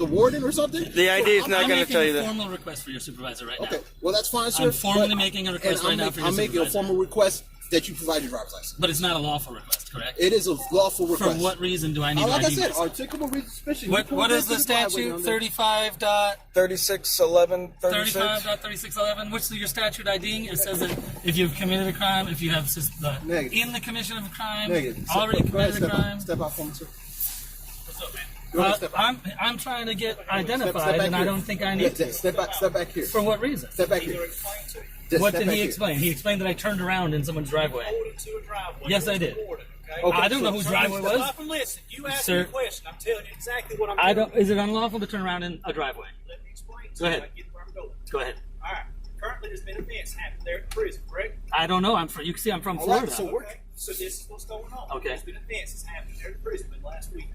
warden or something. The ID is not I'm going to tell you making a that. formal request for your supervisor right Okay, now. well that's fine, sir. I'm formally But- making a request and right now for your I'm making a supervisor. formal request that you provide your driver's license. But it's not a lawful request, correct? It is a lawful For request. what reason do I need to Like I ID said, myself? articulable reason suspicion. What is the statute? 35.3611. What's your statute IDing? It says that if you've committed a crime, if you have in the commission of a crime, Negative. already Go ahead, committed a crime. Step out for me, sir. I'm trying to get Step identified, back and I here. don't think I need to. Step back here. For what reason? Step back here. What Step did back he here. explain? He explained that I turned around in someone's driveway. Yes, I did. Okay, I don't know whose driveway was. Stop and listen. You asked Sir, me a question. I'm telling you exactly what I'm I doing. don't. Is it unlawful to turn around in a driveway? Let me explain to Go you. ahead. I get where I'm going. Go ahead. All right. Currently, there's been events happening there at the prison, correct? I don't know. I'm from. You can see I'm from All right, Florida. so this is what's going on. Okay. There's been events that's happening there at the prison in the last week.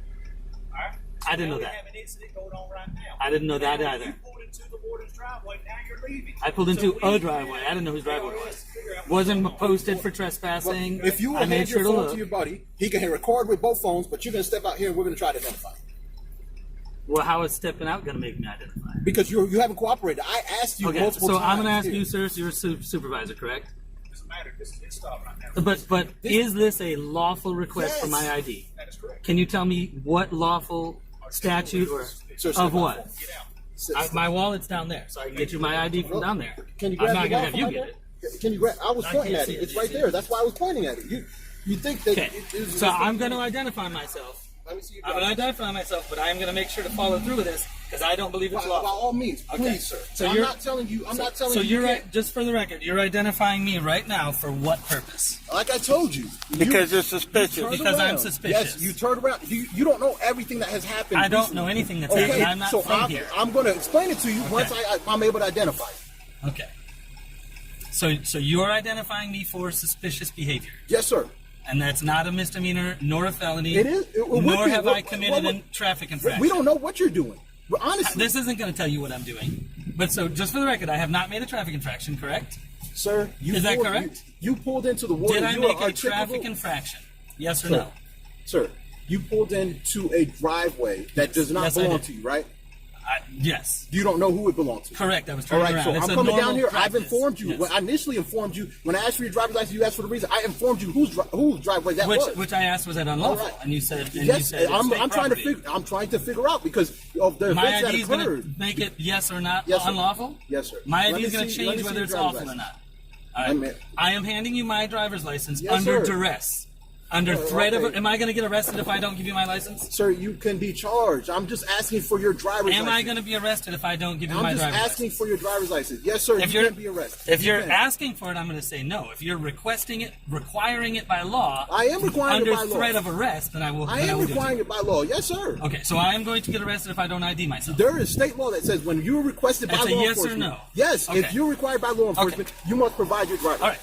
All right. I didn't now know we that. have an incident going on right now. I didn't know that Now, either. You pulled into the warden's driveway. Now you're leaving. I pulled So into we a driveway. I didn't know whose driveway it was. Wasn't posted for trespassing. If you will I made hand sure your to phone look. to your buddy, he can record with both phones, but you're going to step out here and we're going to try to identify you. Well, how is stepping out going to make me identify? Because you haven't cooperated. I asked you Okay, multiple so times. I'm going to ask here. you, sir. You're a supervisor, correct? Doesn't matter. This is his stop right now. But is this a lawful request for my ID? That is correct. Can you tell me what lawful statute or of what? My wallet's down there, so I can get you my ID from down there. Can you I'm grab not your going to have wallet you from get right it. there? Can you grab? I was I pointing can't at see it. it. It's right there. That's why I was pointing at it. You think that? Okay, so I'm going to identify myself. Let me see your I'm going to identify myself, but I am going to make sure to follow through with this because I don't believe it's By lawful. all means, please, Okay. sir. So I'm you're not telling you. I'm not telling So you. you're can't- just for the record, you're identifying me right now for what purpose? Like I told you. Because you you're suspicious. turned Because I'm around. suspicious. Yes, you turned around. You don't know everything that has happened. I don't recently. know anything that's Okay, happened. I'm not so from here. I'm going to explain it to you once I'm able to identify you. Okay. So you're identifying me for suspicious behavior. Yes, sir. And that's not a misdemeanor nor a felony. It is. It would nor be. have What- I committed what- a traffic infraction. We don't know what you're doing. But honestly, This isn't going to tell you what I'm doing. But so, just for the record, I have not made a traffic infraction, correct? sir, Is that correct? You pulled into the water. Did I you make are a traffic articulable- infraction? Yes or Sir, no? Sir, you pulled into a driveway that does not Yes, I belong did. to you, right? Yes. You don't know who it belongs to. Correct. I was All turning right, around. so It's I'm a coming down normal here. practice. I've informed you. Yes. When I initially informed you, when I asked for your driver's license, you asked for the reason. I informed you whose driveway that was. Which I asked was that unlawful, All right. and you said Yes, it's I'm state trying to property. I'm trying to figure out because of the My events that ID is going to occurred. make it yes or not Yes, sir. unlawful. Yes, sir. My Let ID me is going to see- let change me see whether your it's driver's lawful or license. not. All right. I am handing you my driver's license under sir. duress. Under Oh, threat okay. of, am I going to get arrested if I don't give you my license? Sir, you can be charged. I'm just asking for your driver's license. Am I going to be arrested if I don't give you my I'm just driver's asking license? for your driver's license. Yes, sir. If you you're can be arrested. If You you're can. asking for it, I'm going to say no. If you're requesting it, requiring it by law, I am requiring under it by law. threat of arrest, then I will. I then am will do requiring it by law. Yes, sir. Okay, so I am going to get arrested if I don't ID myself. There is state law that says when you're requested by That's a law yes or enforcement. no? Yes, Okay. if you're required by law enforcement, you must provide your driver's All right.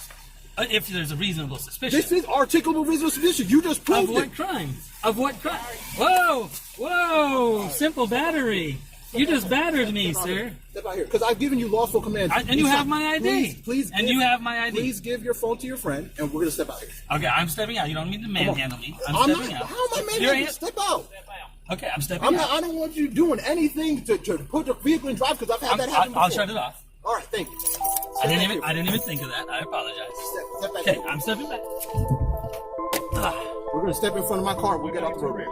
If there's a reasonable suspicion. This is articulable reasonable suspicion. You just Of proved what it. crime? Of what crime? Whoa! Whoa! Simple battery. You just battered me, sir. Step out here, because I've given you lawful commands. And you have my ID. Please, And you have my ID. Please give your phone to your friend, and we're gonna step out here. Okay, I'm stepping out. You don't need to manhandle me. I'm I'm stepping not. out. How am I Your manhandling? hand- Step out. Okay, I'm stepping I'm out. not. I don't want you doing anything to put the vehicle in drive because I've had that happen before. I'll shut it off. All right, thank you. I didn't even think of that. I apologize. Step back Okay, here. I'm stepping back. We're gonna step in front of my car. We'll get off the road.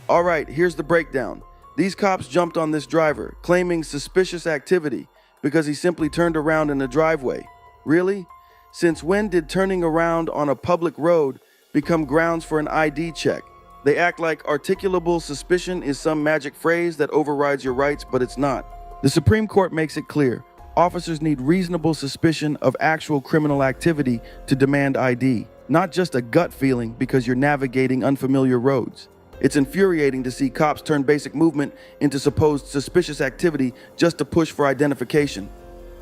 All right, here's the breakdown. These cops jumped on this driver, claiming suspicious activity because he simply turned around in the driveway. Really? Since when did turning around on a public road become grounds for an ID check? They act like articulable suspicion is some magic phrase that overrides your rights, but it's not. The Supreme Court makes it clear. Officers need reasonable suspicion of actual criminal activity to demand ID, not just a gut feeling because you're navigating unfamiliar roads. It's infuriating to see cops turn basic movement into supposed suspicious activity just to push for identification.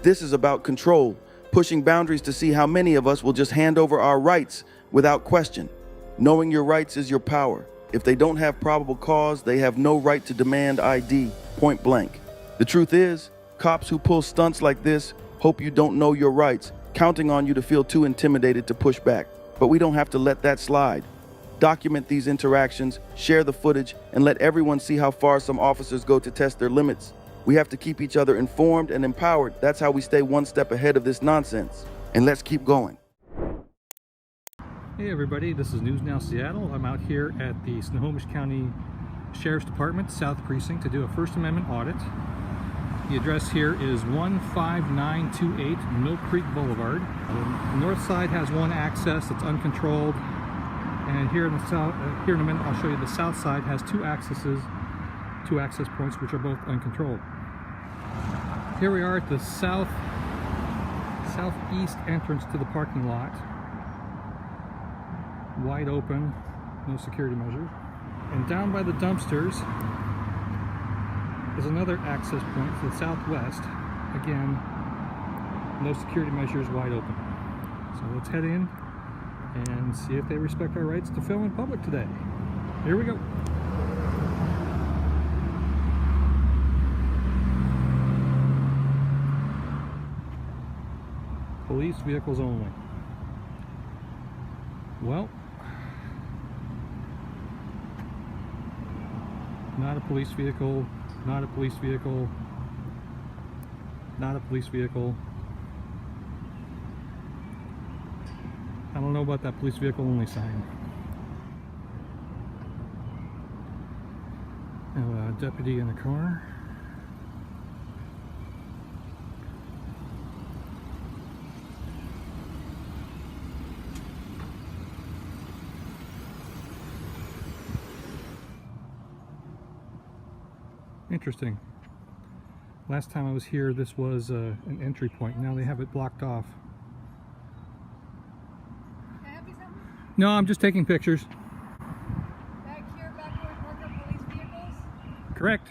This is about control, pushing boundaries to see how many of us will just hand over our rights without question. Knowing your rights is your power. If they don't have probable cause, they have no right to demand ID, point blank. The truth is, cops who pull stunts like this hope you don't know your rights, counting on you to feel too intimidated to push back. But we don't have to let that slide. Document these interactions, share the footage, and let everyone see how far some officers go to test their limits. We have to keep each other informed and empowered. That's how we stay one step ahead of this nonsense. And let's keep going. Hey everybody, this is News Now Seattle. I'm out here at the Snohomish County Sheriff's Department South Precinct to do a First Amendment audit. The address here is 15928 Mill Creek Boulevard. The north side has one access that's uncontrolled, and here in the south, here in a minute I'll show you the south side has two access points which are both uncontrolled. Here we are at the southeast entrance to the parking lot. Wide open, no security measures. And down by the dumpsters is another access point to the southwest. Again, no security measures, wide open. So let's head in and see if they respect our rights to film in public today. Here we go. Police vehicles only. Well, not a police vehicle, not a police vehicle, not a police vehicle. I don't know about that police vehicle only sign. Now, a deputy in the car. Interesting. Last time I was here, this was an entry point. Now they have it blocked off. Can I help you something? No, I'm just taking pictures. Back here, back where we park our police vehicles? Correct.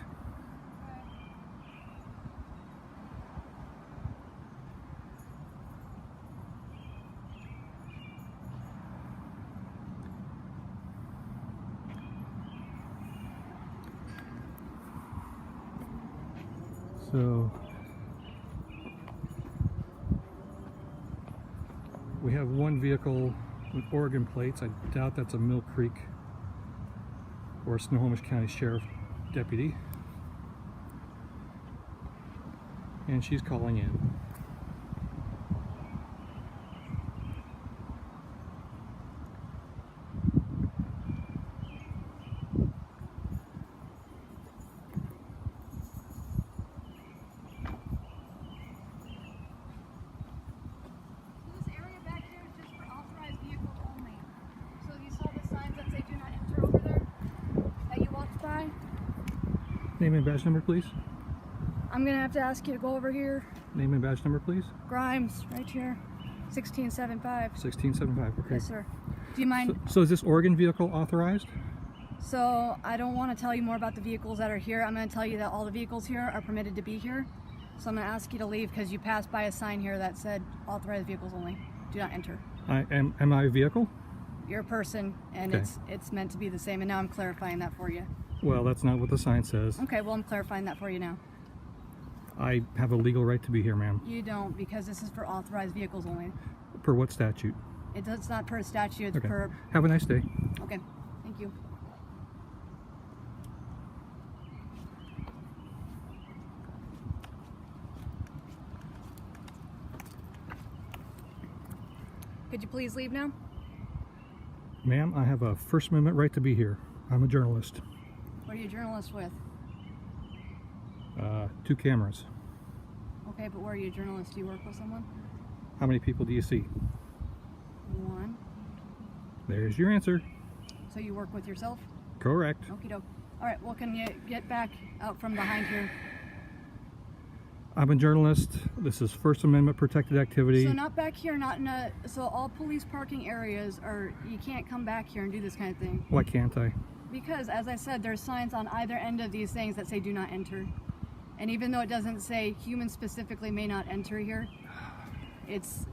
So we have one vehicle with Oregon plates. I doubt that's a Mill Creek or Snohomish County Sheriff deputy. And she's calling in. This area back here is just for Name and badge number, please. I'm gonna have to ask you to go over here. Name and badge number, please. Grimes, right here. 1675. 1675. Okay. Yes, sir. Do you mind? So is this Oregon vehicle authorized? So I don't want to tell you more about the vehicles that are here. I'm going to tell you that all the vehicles here are permitted to be here. So I'm going to ask you to leave because you passed by a sign here that said authorized vehicles only. Do not enter. Am I a vehicle? You're a person, and Okay. it's meant to be the same. And now I'm clarifying that for you. Well, that's not what the sign says. Okay, well I'm clarifying that for you now. I have a legal right to be here, ma'am. You don't, because this is for authorized vehicles only. Per what statute? It's not per statute. It's Okay. per. Have a nice day. Okay. Thank you. Could you please leave now? Ma'am, I have a First Amendment right to be here. I'm a journalist. What are you a journalist with? 2 cameras. Okay, but where are you a journalist? Do you work with someone? How many people do you see? One. There's your answer. So you work with yourself? Correct. Okie doke. All right, well, can you get back out from behind here? I'm a journalist. This is First Amendment protected activity. So not back here, not in a, so all police parking areas are, you can't come back here and do this kind of thing. Why can't I? Because, as I said, there's signs on either end of these things that say do not enter. And even though it doesn't say humans specifically may not enter here, it's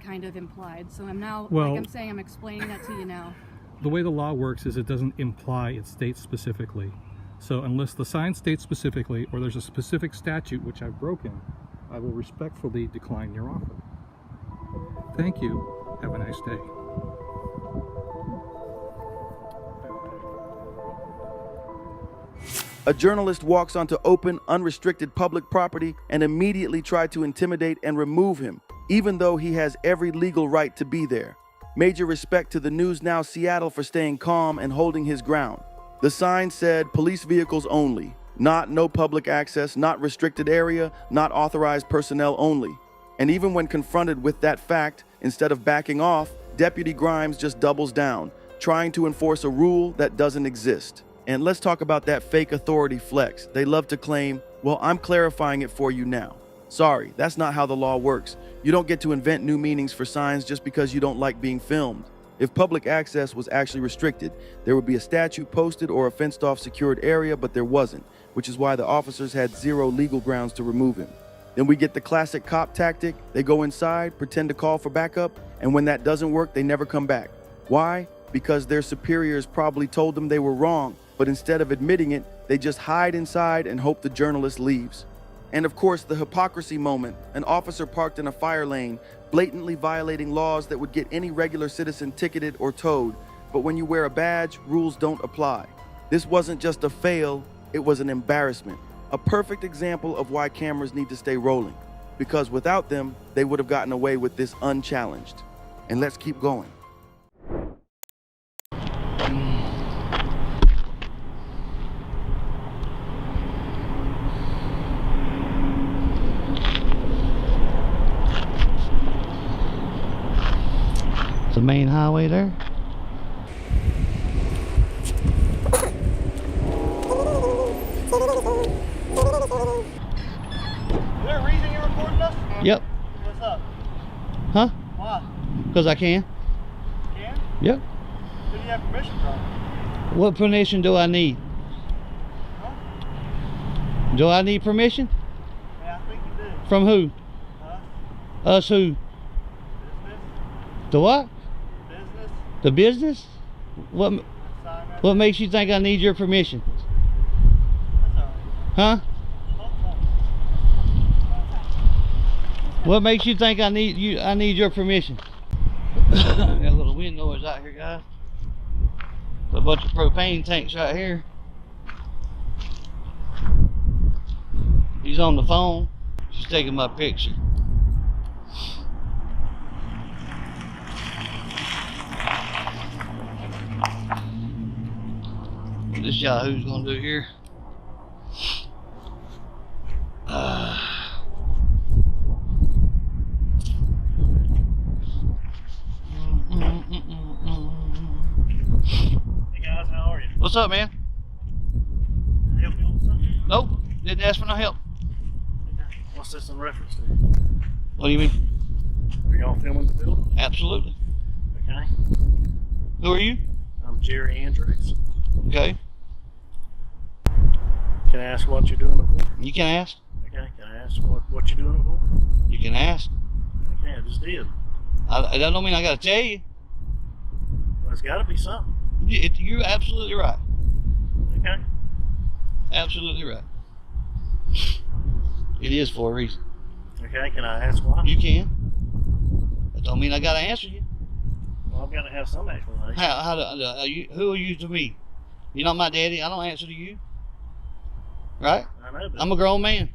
kind of implied. So I'm now, Well, like I'm saying, I'm explaining that to you now. The way the law works is it doesn't imply, it states specifically. So unless the sign states specifically, or there's a specific statute which I've broken, I will respectfully decline your offer. Thank you. Have a nice day. A journalist walks onto open, unrestricted public property and immediately try to intimidate and remove him, even though he has every legal right to be there. Major respect to the News Now Seattle for staying calm and holding his ground. The sign said police vehicles only, not no public access, not restricted area, not authorized personnel only. And even when confronted with that fact, instead of backing off, Deputy Grimes just doubles down, trying to enforce a rule that doesn't exist. And let's talk about that fake authority flex. They love to claim, well, I'm clarifying it for you now. Sorry, that's not how the law works. You don't get to invent new meanings for signs just because you don't like being filmed. If public access was actually restricted, there would be a statute posted or a fenced-off secured area, but there wasn't, which is why the officers had zero legal grounds to remove him. Then we get the classic cop tactic. They go inside, pretend to call for backup, and when that doesn't work, they never come back. Why? Because their superiors probably told them they were wrong, but instead of admitting it, they just hide inside and hope the journalist leaves. And of course, the hypocrisy moment, an officer parked in a fire lane, blatantly violating laws that would get any regular citizen ticketed or towed. But when you wear a badge, rules don't apply. This wasn't just a fail, it was an embarrassment. A perfect example of why cameras need to stay rolling. Because without them, they would have gotten away with this unchallenged. And let's keep going. The main highway there. Is there a reason you're recording us? Yep. What's up? Huh? Why? Because I can. Can? Yep. Who do you have permission from? What permission do I need? Huh? Do I need permission? Yeah, I think you do. From who? Us who? Business? The what? Business? The business? What makes you think I need your permission? Huh? What makes you think I need your permission? Got a little wind noise out here, guys. A bunch of propane tanks right here. He's on the phone. She's taking my picture. What this Yahoo's gonna do here? Hey guys, how are you? What's up, man? Help me with something? Nope. Didn't ask for no help. What's this in reference to? What do you mean? Are y'all filming the building? Absolutely. Okay. Who are you? I'm Jerry Andrews. Okay. Can I ask what you're doing it for? You can ask. Okay. Can I ask what you're doing it for? You can ask. Okay, I just did. That don't mean I gotta tell you. Well, there's got to be something. You're absolutely right. Okay. Absolutely right. It is for a reason. Okay. Can I ask why? You can. That don't mean I gotta answer you. Well, I've got to have some explanation. Who are you to me? You're not my daddy. I don't answer to you. Right? I know, but I'm a grown man.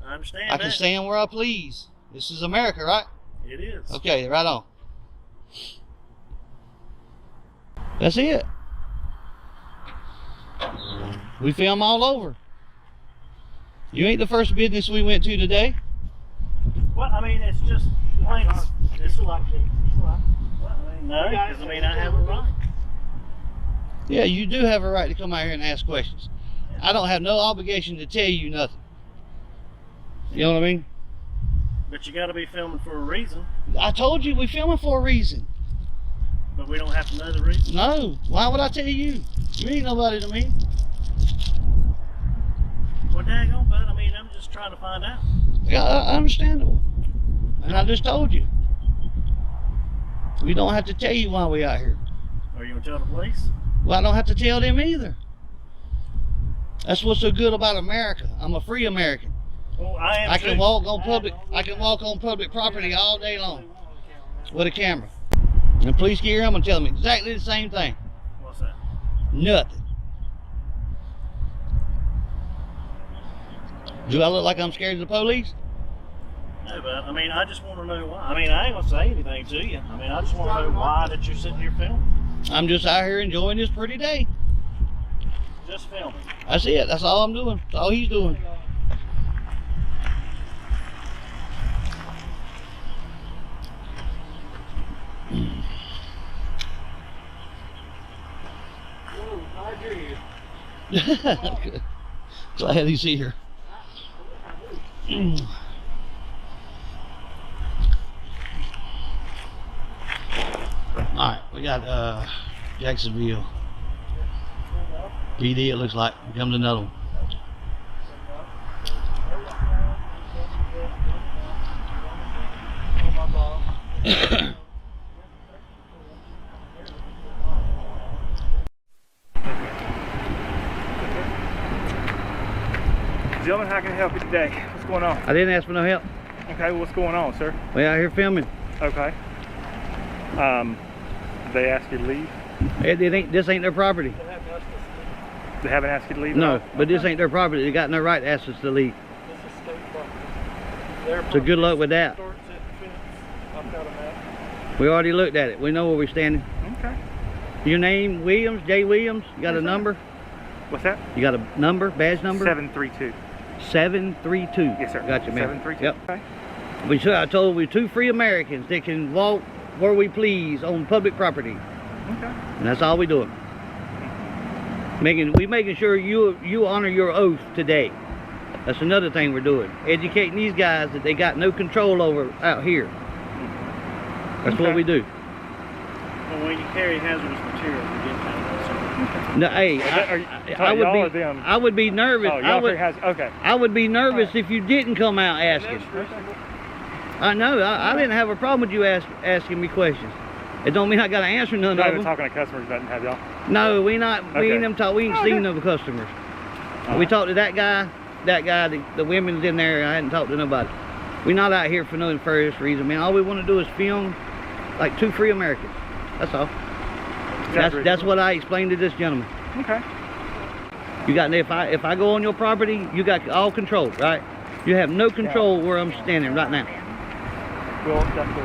I understand I can that. stand where I please. This is America, right? It is. Okay, right on. That's it. We film all over. You ain't the first business we went to today. Well, I mean, it's just plain. It's like no, because I mean, I have a right. Yeah, you do have a right to come out here and ask questions. I don't have no obligation to tell you nothing. You know what I mean? But you got to be filming for a reason. I told you we filming for a reason. But we don't have to know the reason. No. Why would I tell you? You ain't nobody to me. Well, daggone, bud. I mean, I'm just trying to find out. Yeah, understandable. And I just told you. We don't have to tell you why we out here. Are you going to tell the police? Well, I don't have to tell them either. That's what's so good about America. I'm a free American. Well, I am. I can walk on public property all day long with a camera. And police get here, I'm gonna tell them exactly the same thing. What's that? Nothing. Do I look like I'm scared of the police? No, but I mean, I just want to know why. I mean, I ain't gonna say anything to you. I mean, I just want to know why that you're sitting here filming. I'm just out here enjoying this pretty day. Just filming. That's it. That's all I'm doing. That's all he's doing. Good. Glad he's here. Alright, we got Jacksonville PD, it looks like. Here comes another one. Gentlemen, how can I help you today? What's going on? I didn't ask for no help. Okay, what's going on, sir? We out here filming. Okay. They asked you to leave? This ain't their property. They haven't asked you to leave? No, but this ain't their property. They got no right to ask us to leave. So good luck with that. We already looked at it. We know where we're standing. Okay. Your name, Williams, J. Williams? You got a number? What's that? You got a number, badge number? 732. 732. Yes, sir. Gotcha, man. 732. Yep. Okay. I told we're two free Americans that can walk where we please on public property. Okay. And that's all we're doing. We making sure you honor your oath today. That's another thing we're doing. Educating these guys that they got no control over out here. That's what we do. Well, when you carry hazardous material, you get that. No, hey, I would be nervous. Oh, okay. I would be nervous if you didn't come out asking. I know. I didn't have a problem with you asking me questions. It don't mean I got to answer none Not of even them. talking to customers, doesn't have y'all? No, we not. We Okay. ain't them talk. We ain't seen no customers. We talked to that guy. The women's in there. I hadn't talked to nobody. We're not out here for no nefarious reason, man. All we want to do is film like two free Americans. That's all. That's what I explained to this gentleman. Okay. You got if I go on your property, you got all control, right? You have no control where I'm standing right now. Well, that's the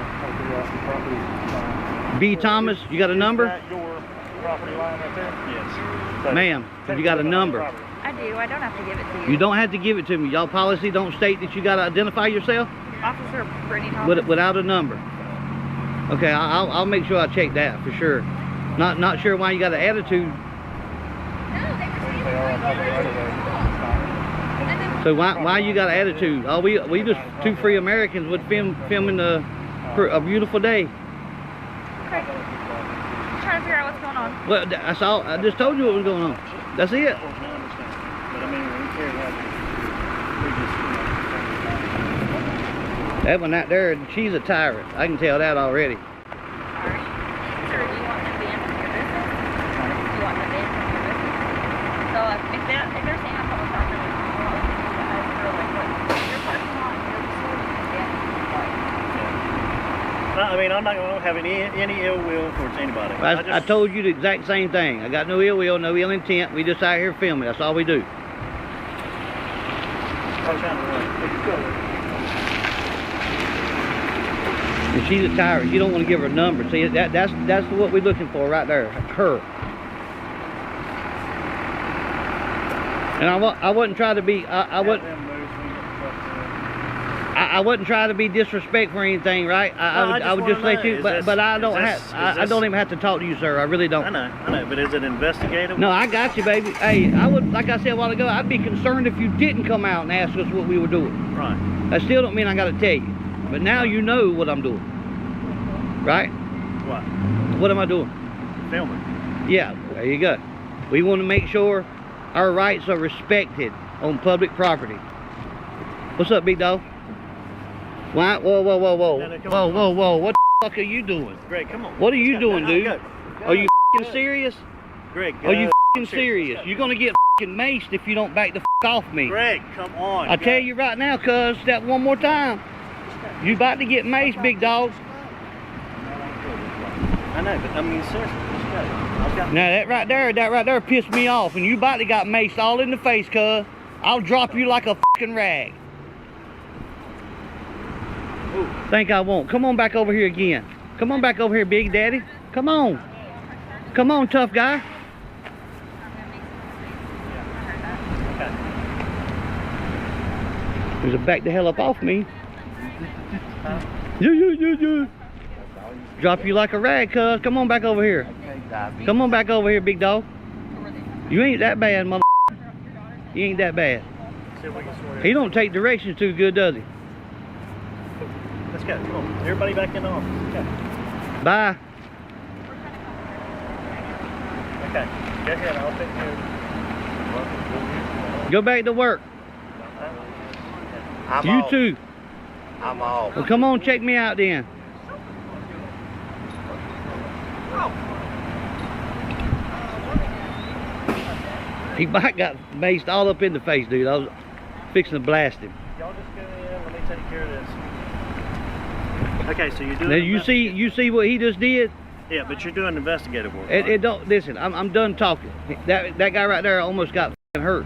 property. B. Thomas, you got a number? Is that your property line right there? Yes. So, Ma'am, you got a number. I do. I don't have to give it to you. You don't have to give it to me. Y'all policy don't state that you got to identify yourself Officer Brittany Thomas. without a number. Okay, I'll make sure I check that for sure. Not sure why you got an attitude. So why you got an attitude? Oh, we just two free Americans would filming a beautiful day. Okay. I'm trying to figure out what's going on. Well, that's all. I just told you what was going on. That's it. But I mean, we care about That one out there, she's a tyrant. I can tell that already. Alright. Sir, do you want them banned from your business? Do you want them banned from your business? So if they're saying on public property, your parking lot, your facility is banned from your parking. I mean, I'm not going to have any ill will towards anybody. I told you the exact same thing. I got no ill will, no ill intent. We just out here filming. That's all we do. And she's a tyrant. You don't want to give her a number. See, that's what we're looking for right there. Her. And I wasn't trying to be. I wasn't trying to be disrespectful or anything, right? I would just say too, but I don't I don't even have to talk to you, sir. I really don't. I know, but is it investigative? No, I got you, baby. Hey, I would, like I said a while ago, I'd be concerned if you didn't come out and ask us what we were doing. Right. That still don't mean I got to tell you. But now you know what I'm doing, right? What? What am I doing? Filming. Yeah, there you go. We want to make sure our rights are respected on public property. What's up, big dog? Why? Whoa, whoa, whoa, whoa. Whoa, whoa, whoa. What the fuck are you doing? Greg, come on. What are you doing, dude? Go. Are you f***ing serious? Greg, Are you f***ing serious? You're going to get f***ing maced if you don't back the f*** off me. Greg, come on. I tell you right now, cuz, that one more time. You about to get maced, big dog. I know, but I mean, seriously, just go. Now, that right there pissed me off. And you about to got maced all in the face, cuz. I'll drop you like a f***ing rag. Think I won't. Come on back over here again. Come on back over here, Big Daddy. Come on. Come on, tough guy. There's a back the hell up off me. Yeah. Drop you like a rag, cuz. Come on back over here. Come on back over here, big dog. You ain't that bad, mother. You ain't that bad. He don't take directions too good, does he? Let's go. Come on. Everybody back in the office. Okay. Bye. Okay. Go ahead. I'll take care. Go back to work. I'm you off. too. I'm off. Well, come on, check me out then. He might got maced all up in the face, dude. I was fixing to blast him. Y'all just go in. Let me take care of this. Okay, so you're doing. Now you see what he just did? Yeah, but you're doing investigative work. It don't listen. I'm done talking. That guy right there almost got hurt.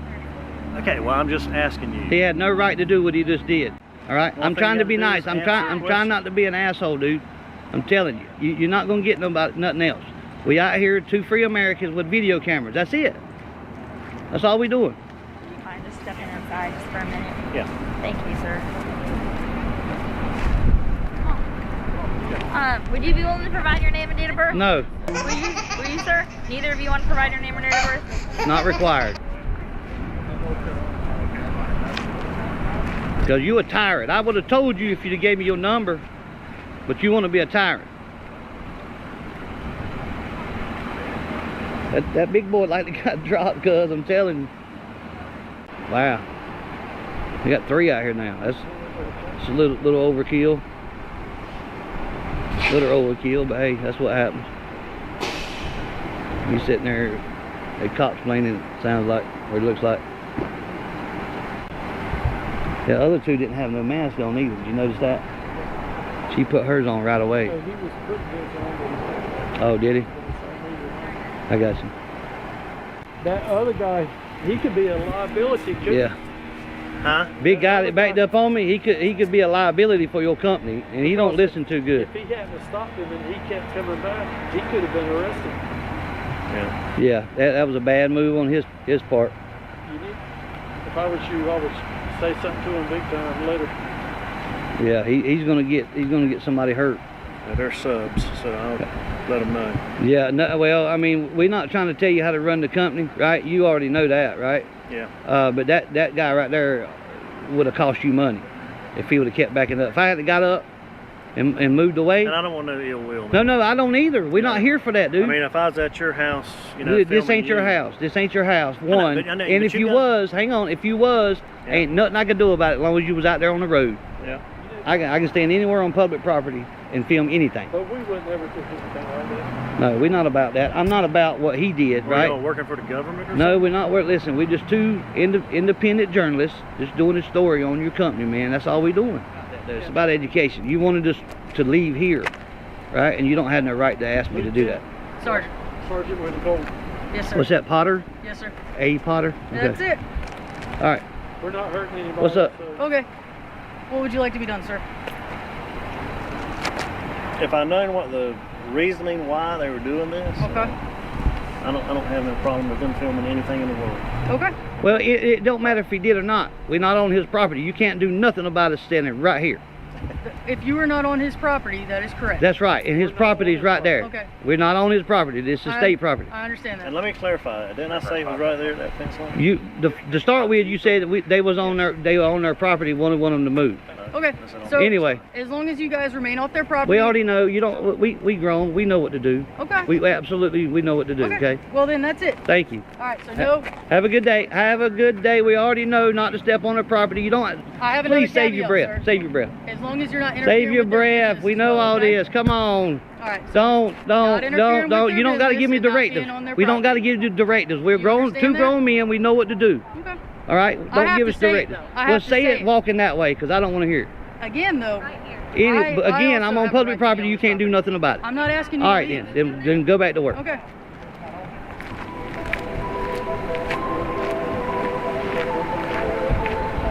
Okay, well I'm just asking you. He had no right to do what he just did. All right. One I'm thing trying you to be gotta do nice. is I'm answer trying not to be an asshole, dude. I'm telling you. You're not gonna get nothing else. We out here, two free Americans with video cameras. That's it. That's all we doing. Do you mind just stepping inside just for a minute? Yeah. Thank you, sir. Would you be willing to provide your name and date of birth? No. Will you, sir? Neither of you want to provide your name or date of birth? Not required. Because you a tyrant. I would have told you if you'd have gave me your number, but you want to be a tyrant. That big boy like to got dropped, cuz I'm telling you. Wow. We got 3 out here now. That's a little overkill. Little overkill, but hey, that's what happens. You sitting there, a cop's playing, it sounds like, or it looks like. The other 2 didn't have no mask on either. Did you notice that? She put hers on right away. Oh, did he? I got you. That other guy, he could be a liability, couldn't Yeah. Huh? Big guy that backed up on me, he could be a liability for your company, and he don't listen too good. If he hadn't stopped him and he kept coming back, he could have been arrested. Yeah, that was a bad move on his part. If I was you, I would say something to him big time later. Yeah, he's gonna get somebody hurt. Yeah, they're subs, so I'll let them know. Yeah, no, well, I mean, we're not trying to tell you how to run the company, right? You already know that, right? Yeah. But that guy right there, would have cost you money if he would have kept backing up. If I had got up and moved away. And I don't want no ill will. No, I don't either. We're not here for that, dude. I mean, if I was at your house, you know, This filming ain't your you- house. This ain't your house. know, One. but I know, And but if you you got- was, hang on, if you was, ain't nothing I could do about it as long as you was out there on the road. Yeah. I can stand anywhere on public property and film anything. But we would never do anything like that. No, we're not about that. I'm not about what he did, Were right? y'all working for the government or No, we're not. Listen, we're just two independent journalists just doing a story on your company, man. That's all we're doing. It's about education. You wanted us to leave here, right? And you don't have no right to ask me to do that. Sergeant. Sergeant with the gold. Yes, sir. What's that, Potter? Yes, sir. A. Potter? That's it. All right. We're not hurting anybody. What's up? Okay. What would you like to be done, sir? If I known what the reasoning why they were doing this, Okay. I don't have no problem with them filming anything in the world. Okay. Well, it don't matter if he did or not. We're not on his property. You can't do nothing about us standing right here. If you were not on his property, that is correct. That's right. And his property's right there. Okay. We're not on his property. This is state property. I understand that. And let me clarify that. Didn't I say it was right there, that fence line? You to start with, you said that they were on their property. Want them to move. Okay. So Anyway. as long as you guys remain off their property. We already know. You don't. We grown. We know what to do. Okay. We know what to do. Okay. Well, then that's it. Thank you. All right. So no. Have a good day. Have a good day. We already know not to step on their property. You don't. I have another Please save your caveat, breath. sir. Save your breath. As long as you're not interfering Save your with their breath. business We as know well, all okay? this. Come on. All right. Don't. interfering with their You don't got to give me business and not directives. being on their We don't got to give you directives. We're grown, understand two that? grown men. We know what to do. Okay. All right. I Don't have give to us say it, directives. though. I Well, have to say say it it. walking that way, because I don't want to hear it. Again, though. But again, I'm also on have a public right to property. be You on can't do nothing about it. I'm not asking you All to right, leave. then go back to work. Okay.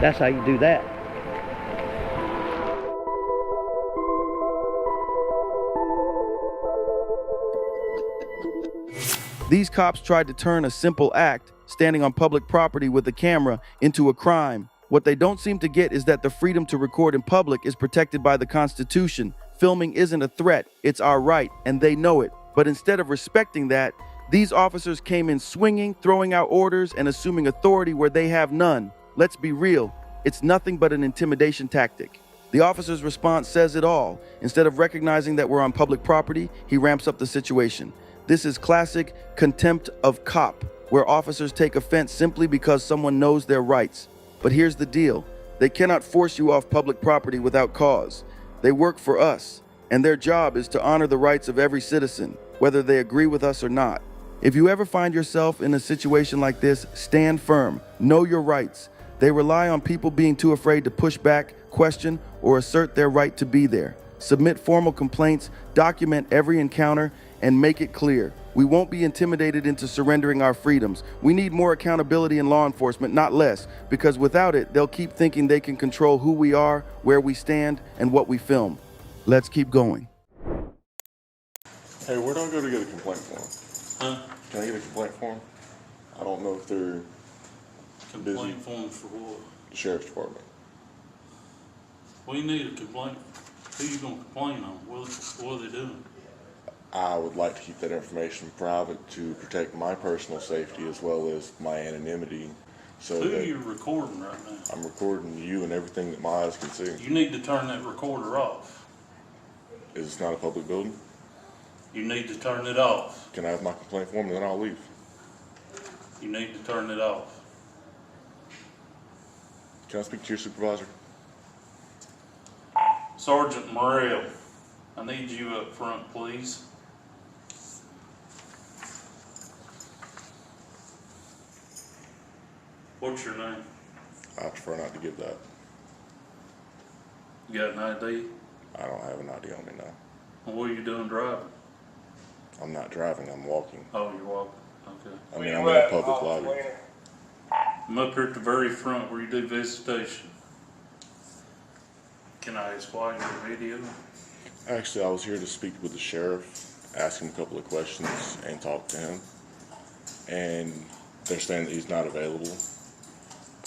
That's how you do that. These cops tried to turn a simple act, standing on public property with a camera, into a crime. What they don't seem to get is that the freedom to record in public is protected by the Constitution. Filming isn't a threat, it's our right, and they know it. But instead of respecting that, these officers came in swinging, throwing out orders, and assuming authority where they have none. Let's be real, it's nothing but an intimidation tactic. The officer's response says it all. Instead of recognizing that we're on public property, he ramps up the situation. This is classic contempt of cop, where officers take offense simply because someone knows their rights. But here's the deal. They cannot force you off public property without cause. They work for us, and their job is to honor the rights of every citizen, whether they agree with us or not. If you ever find yourself in a situation like this, stand firm. Know your rights. They rely on people being too afraid to push back, question, or assert their right to be there. Submit formal complaints, document every encounter, and make it clear. We won't be intimidated into surrendering our freedoms. We need more accountability in law enforcement, not less, because without it, they'll keep thinking they can control who we are, where we stand, and what we film. Let's keep going. Hey, where do I go to get a complaint form? Huh? Can I get a complaint form? I don't know if they're busy. Complaint form for what? The sheriff's department. We need a complaint. Who you gonna complain on? What are they doing? I would like to keep that information private to protect my personal safety as well as my anonymity. So Who that are you recording right now? I'm recording you and everything that my eyes can see. You need to turn that recorder off. Is this not a public building? You need to turn it off. Can I have my complaint form and then I'll leave? You need to turn it off. Can I speak to your supervisor? Sergeant Morrell, I need you up front, please. What's your name? I prefer not to give that. You got an ID? I don't have an ID on me now. And what are you doing driving? I'm not driving, I'm walking. Oh, you're walking. Okay. I mean, I'm in a public lobby. I'm up here at the very front where you do visitation. Can I explain your video? Actually, I was here to speak with the sheriff, ask him a couple of questions and talk to him. And they're saying that he's not available.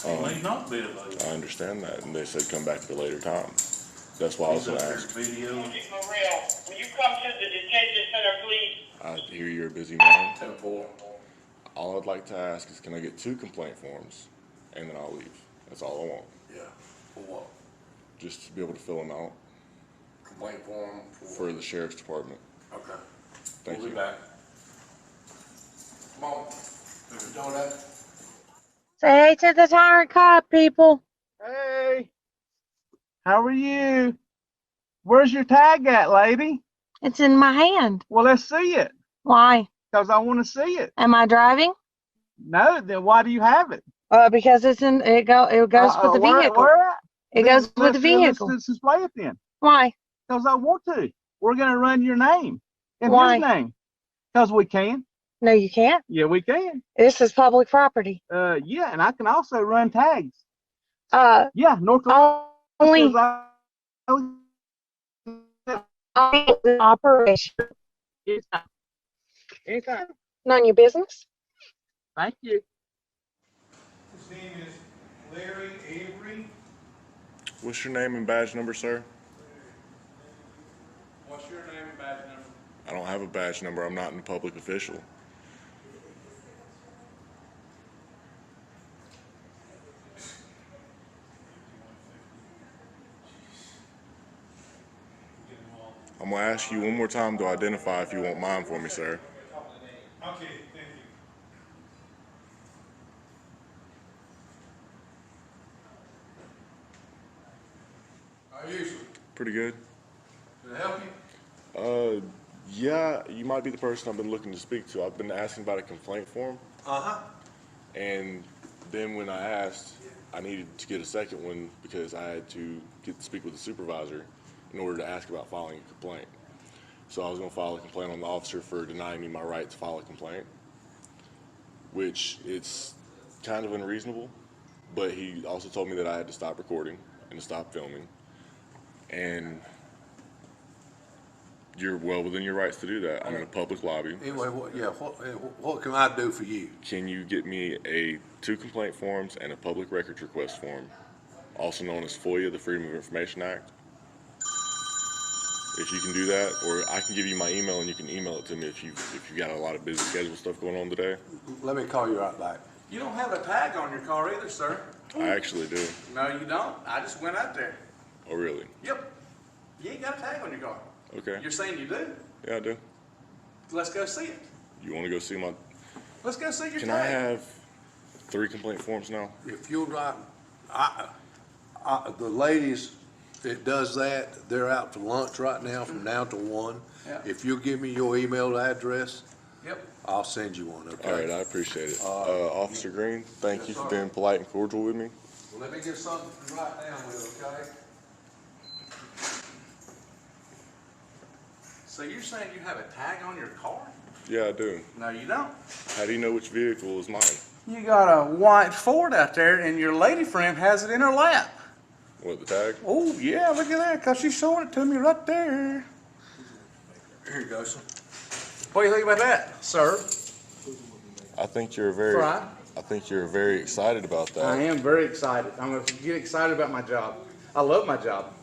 He may not be available. I understand that, and they said come back at a later time. That's why I was He's gonna up here ask. video. Morrell, will you come to the detention center, please? I hear you're a busy man. All I'd like to ask is can I get 2 complaint forms and then I'll leave. That's all I want. Yeah. For what? Just to be able to fill them out Complaint form for the sheriff's department. Okay. Thank We'll you. be back. Come on. Don't that. Say hey to the Tyrant Cop people. Hey, how are you? Where's your tag at, lady? It's in my hand. Well, let's see it. Why? Because I want to see it. Am I driving? No, then why do you have it? Because it's in. It goes with the vehicle. Where at? It goes with the vehicle. Let's display it then. Why? Because I want to. We're going to run your name and Why? his name. Because we can. No, you can't. Yeah, we can. This is public property. Yeah, and I can also run tags. Yeah, North only operation. Anytime. None of your business. Thank you. His name is Larry Avery. What's your name and badge number, sir? What's your name and badge number? I don't have a badge number. I'm not a public official. I'm going to ask you one more time to identify if you won't mind for me, sir. Okay, thank you. How are you, sir? Pretty good. Can I help you? Yeah, you might be the person I've been looking to speak to. I've been asking about a complaint form. Uh-huh. And then when I asked, I needed to get a second one because I had to get to speak with the supervisor in order to ask about filing a complaint. So I was going to file a complaint on the officer for denying me my right to file a complaint, which it's kind of unreasonable, but he also told me that I had to stop recording and to stop filming. And you're well within your rights to do that. I'm in a public lobby. Anyway, what can I do for you? Can you get me 2 complaint forms and a public records request form, also known as FOIA, the Freedom of Information Act? If you can do that, or I can give you my email and you can email it to me if you've got a lot of busy schedule stuff going on today. Let me call you right back. You don't have a tag on your car either, sir. I actually do. No, you don't. I just went out there. Oh, really? Yep. You ain't got a tag on your car. Okay. You're saying you do? Yeah, I do. Let's go see it. You want to go see my... Let's go see your Can tag. I have 3 complaint forms now? If you'll drive, the ladies that does that, they're out for lunch right now from now to 1. Yeah. If you'll give me your email address, Yep. I'll send you one, okay? All right, I appreciate it. Officer Green, thank you for being polite and cordial with me. Well, let me get something to write down with, okay? So you're saying you have a tag on your car? Yeah, I do. No, you don't. How do you know which vehicle is mine? You got a white Ford out there, and your lady friend has it in her lap. What, the tag? Oh, yeah, look at that, because she's showing it to me right there. Here you go, sir. What do you think about that, sir? I think you're very... Right. I think you're very excited about that. I am very excited. I'm going to get excited about my job. I love my job.